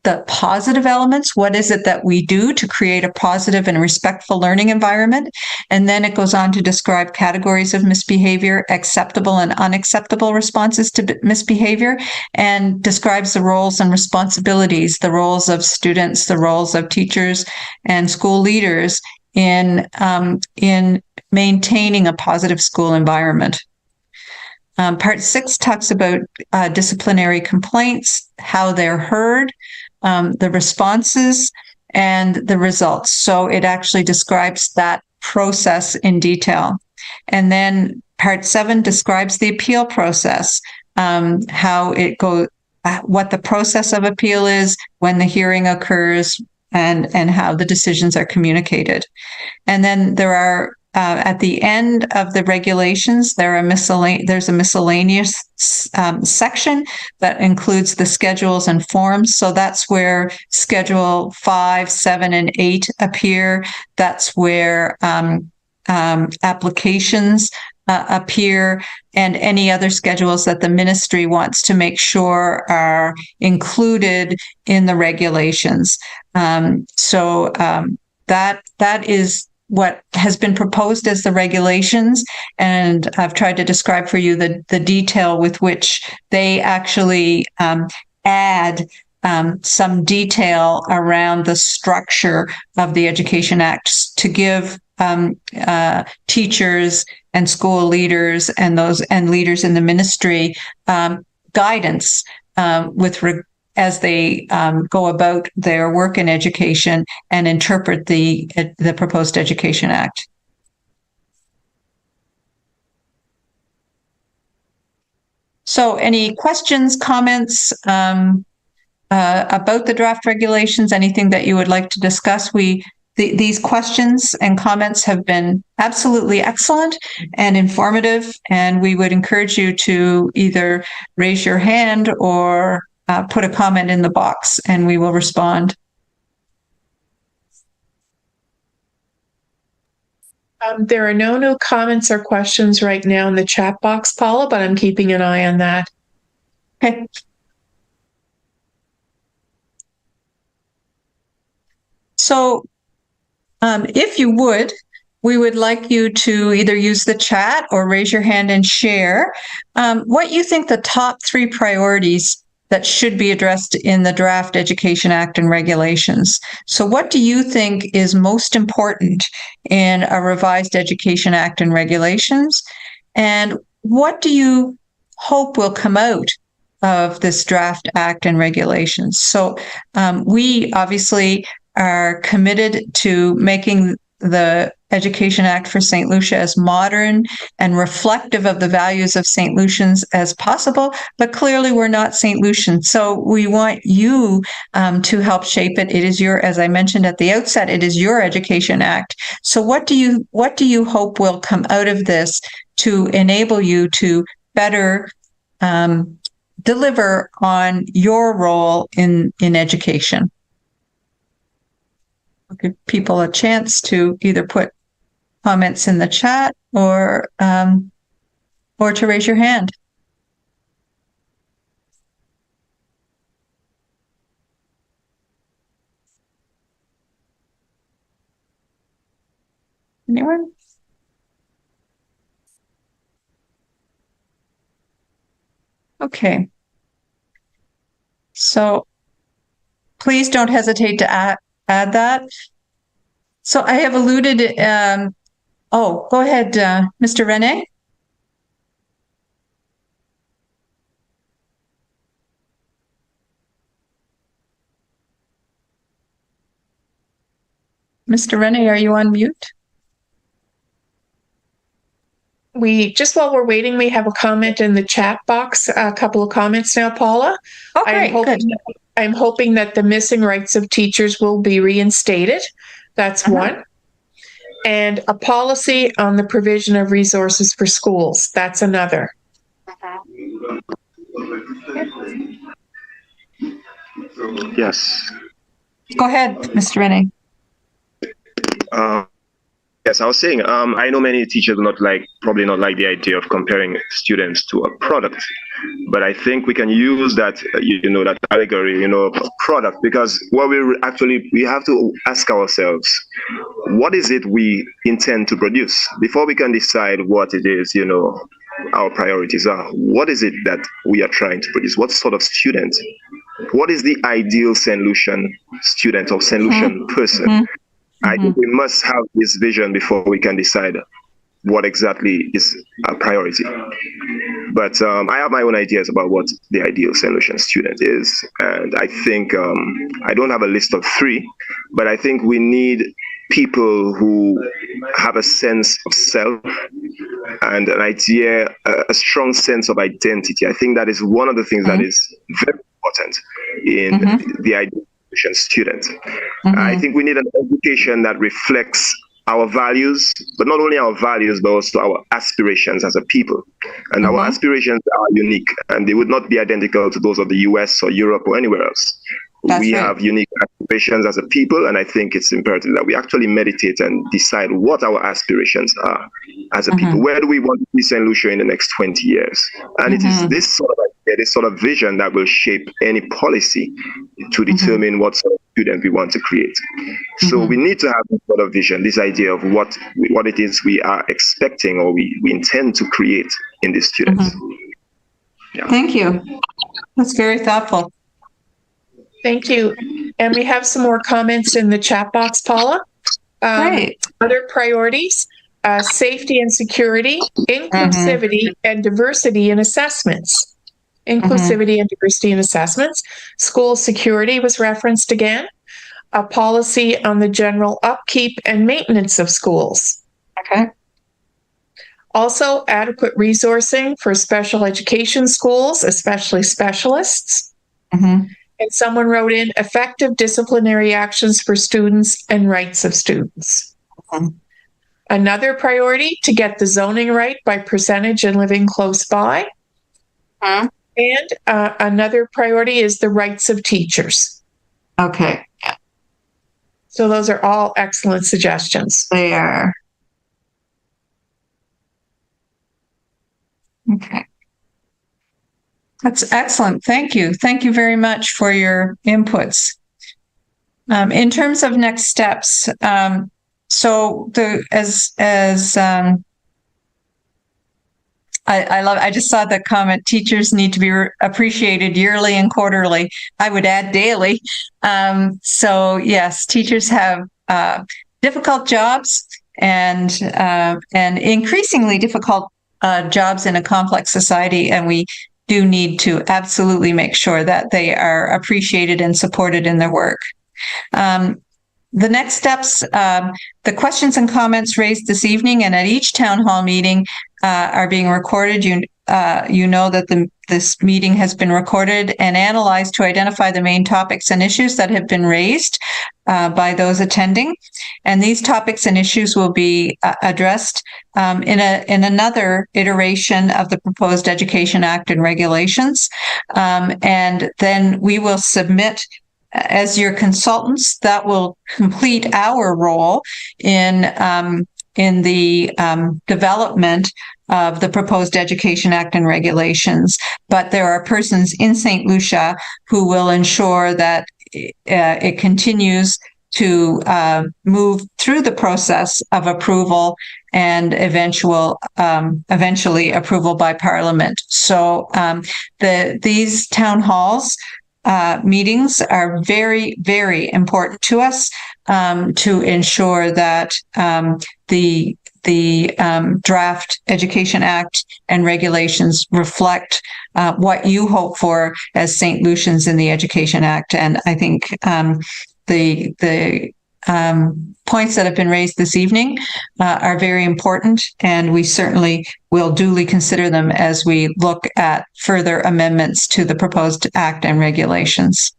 the positive elements. What is it that we do to create a positive and respectful learning environment? And then it goes on to describe categories of misbehavior, acceptable and unacceptable responses to misbehavior, and describes the roles and responsibilities, the roles of students, the roles of teachers and school leaders in maintaining a positive school environment. Part 6 talks about disciplinary complaints, how they're heard, the responses, and the results. So it actually describes that process in detail. And then Part 7 describes the appeal process, how it goes, what the process of appeal is, when the hearing occurs, and how the decisions are communicated. And then there are at the end of the regulations, there's a miscellaneous section that includes the schedules and forms. So that's where Schedule 5, 7, and 8 appear. That's where applications appear, and any other schedules that the ministry wants to make sure are included in the regulations. So that is what has been proposed as the regulations, and I've tried to describe for you the detail with which they actually add some detail around the structure of the Education Act to give teachers and school leaders and leaders in the ministry guidance as they go about their work in education and interpret the proposed Education Act. So any questions, comments about the draft regulations, anything that you would like to discuss? We these questions and comments have been absolutely excellent and informative, and we would encourage you to either raise your hand or put a comment in the box, and we will respond.
There are no new comments or questions right now in the chat box, Paula, but I'm keeping an eye on that.
Okay. So if you would, we would like you to either use the chat or raise your hand and share what you think the top 3 priorities that should be addressed in the Draft Education Act and regulations. So what do you think is most important in a revised Education Act and regulations? And what do you hope will come out of this draft act and regulations? So we obviously are committed to making the Education Act for St. Lucia as modern and reflective of the values of St. Lucians as possible, but clearly we're not St. Lucian. So we want you to help shape it. It is your, as I mentioned at the outset, it is your Education Act. So what do you hope will come out of this to enable you to better deliver on your role in give people a chance to either put comments in the chat or to raise your hand. Anyone? Okay. So please don't hesitate to add that. So I have alluded, go ahead, Mr. Rene. Mr. Rene, are you on mute?
While we're waiting, we have a comment in the chat box, a couple of comments now, Paula.
Okay, good.
I'm hoping that the missing rights of teachers will be reinstated. That's one. And a policy on the provision of resources for schools. That's another.
Yes.
Go ahead, Mr. Rene.
Yes, I was saying, I know many teachers probably not like the idea of comparing students to a product, but I think we can use that, that allegory, product, because what we have to ask ourselves, what is it we intend to produce before we can decide what it is, our priorities are. What is it that we are trying to produce? What sort of student? What is the ideal St. Lucian student or St. Lucian person? I think we must have this vision before we can decide what exactly is a priority. But I have my own ideas about what the ideal St. Lucian student is. And I think I don't have a list of 3, but I think we need people who have a sense of self and an idea, a strong sense of identity. I think that is one of the things that is very important in the ideal student. I think we need an education that reflects our values, but not only our values, but also our aspirations as a people. And our aspirations are unique, and they would not be identical to those of the US or Europe or anywhere else. We have unique aspirations as a people, and I think it's imperative that we actually meditate and decide what our aspirations are as a people. Where do we want to see St. Lucia in the next 20 years? And it is this sort of vision that will shape any policy to determine what sort of student we want to create. So we need to have this sort of vision, this idea of what it is we are expecting or we intend to create in these students. Yeah.
Thank you. That's very thoughtful.
Thank you. And we have some more comments in the chat box, Paula.
Great.
Other priorities, safety and security, inclusivity and diversity in assessments. Inclusivity and diversity in assessments. School security was referenced again. A policy on the general upkeep and maintenance of schools.
Okay.
Also, adequate resourcing for special education schools, especially specialists. And someone wrote in effective disciplinary actions for students and rights of students. Another priority, to get the zoning right by percentage and living close by. And another priority is the rights of teachers.
Okay.
So those are all excellent suggestions.
They are. Okay. That's excellent. Thank you. Thank you very much for your inputs. In terms of next steps, I just saw the comment, teachers need to be appreciated yearly and quarterly. I would add daily. So yes, teachers have difficult jobs and increasingly difficult jobs in a complex society, and we do need to absolutely make sure that they are appreciated and supported in their work. The next steps, the questions and comments raised this evening and at each town hall meeting are being recorded. You know that this meeting has been recorded and analyzed to identify the main topics and issues that have been raised by those attending. And these topics and issues will be addressed in another iteration of the proposed Education Act and regulations. And then we will submit as your consultants. That will complete our role in the development of the proposed Education Act and regulations. But there are persons in St. Lucia who will ensure that it continues to move through the process of approval and eventually approval by Parliament. So these town halls meetings are very, very important to us to ensure that the draft Education Act and regulations reflect what you hope for as St. Lucians in the Education Act. And I think the points that have been raised this evening are very important, and we certainly will duly consider them as we look at further amendments to the proposed act and regulations.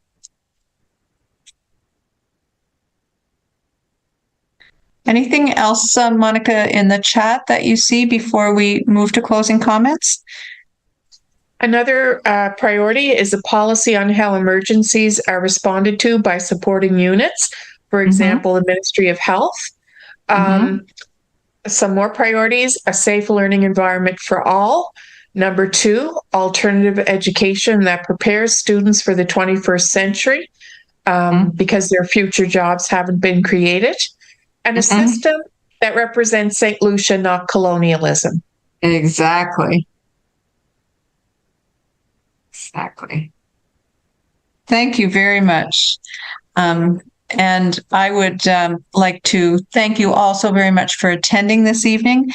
Anything else, Monica, in the chat that you see before we move to closing comments?
Another priority is a policy on how emergencies are responded to by supporting units. For example, the Ministry of Health. Some more priorities: a safe learning environment for all. Number 2, alternative education that prepares students for the 21st century because their future jobs haven't been created. And a system that represents St. Lucia, not colonialism.
Exactly. Thank you very much. And I would like to thank you all so very much for attending this evening.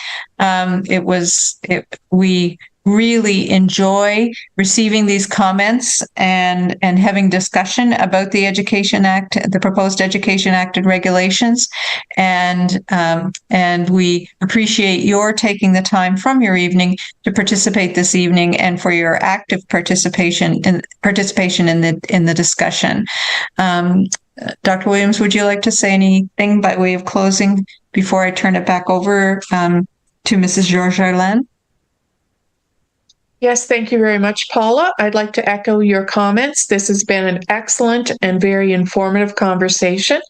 We really enjoy receiving these comments and having discussion about the Education Act, the proposed Education Act and regulations. And we appreciate your taking the time from your evening to participate this evening and for your active participation in the discussion. Dr. Williams, would you like to say anything by way of closing before I turn it back over to Mrs. Georges-Arlin?
Yes, thank you very much, Paula. I'd like to echo your comments. This has been an excellent and very informative conversation.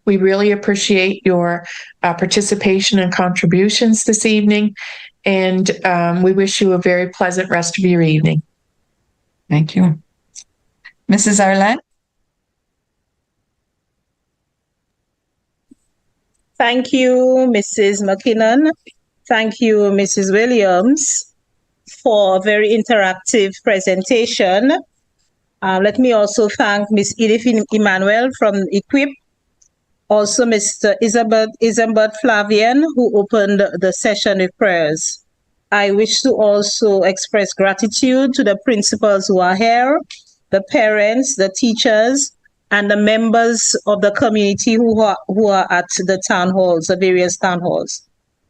We really appreciate your participation and contributions this evening, and we wish you a very pleasant rest of your evening.
Thank you. Mrs. Arlin?
Thank you, Mrs. McKinnon. Thank you, Mrs. Williams, for a very interactive presentation. Let me also thank Ms. Edith Emmanuel from EQUIP, also Mr. Isambert Flavian, who opened the session with prayers. I wish to also express gratitude to the principals who are here, the parents, the teachers, and the members of the community who are at the town halls, the various town halls.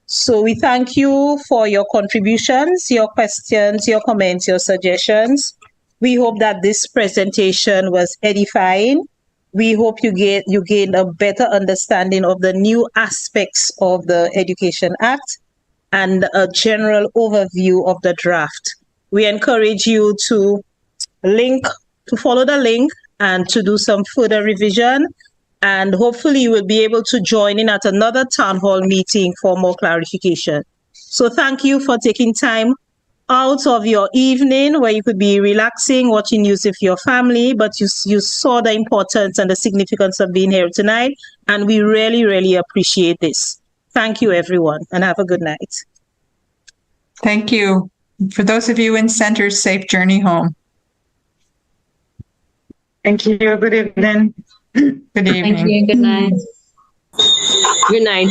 So we thank you for your contributions, your questions, your comments, your suggestions. We hope that this presentation was edifying. We hope you gained a better understanding of the new aspects of the Education Act and a general overview of the draft. We encourage you to follow the link and to do some further revision. And hopefully you will be able to join in at another town hall meeting for more clarification. So thank you for taking time out of your evening where you could be relaxing, watching news with your family, but you saw the importance and the significance of being here tonight. And we really, really appreciate this. Thank you, everyone, and have a good night.
Thank you. For those of you in center, safe journey home.
Thank you. Good evening.
Good evening.
Thank you. Good night. Good night.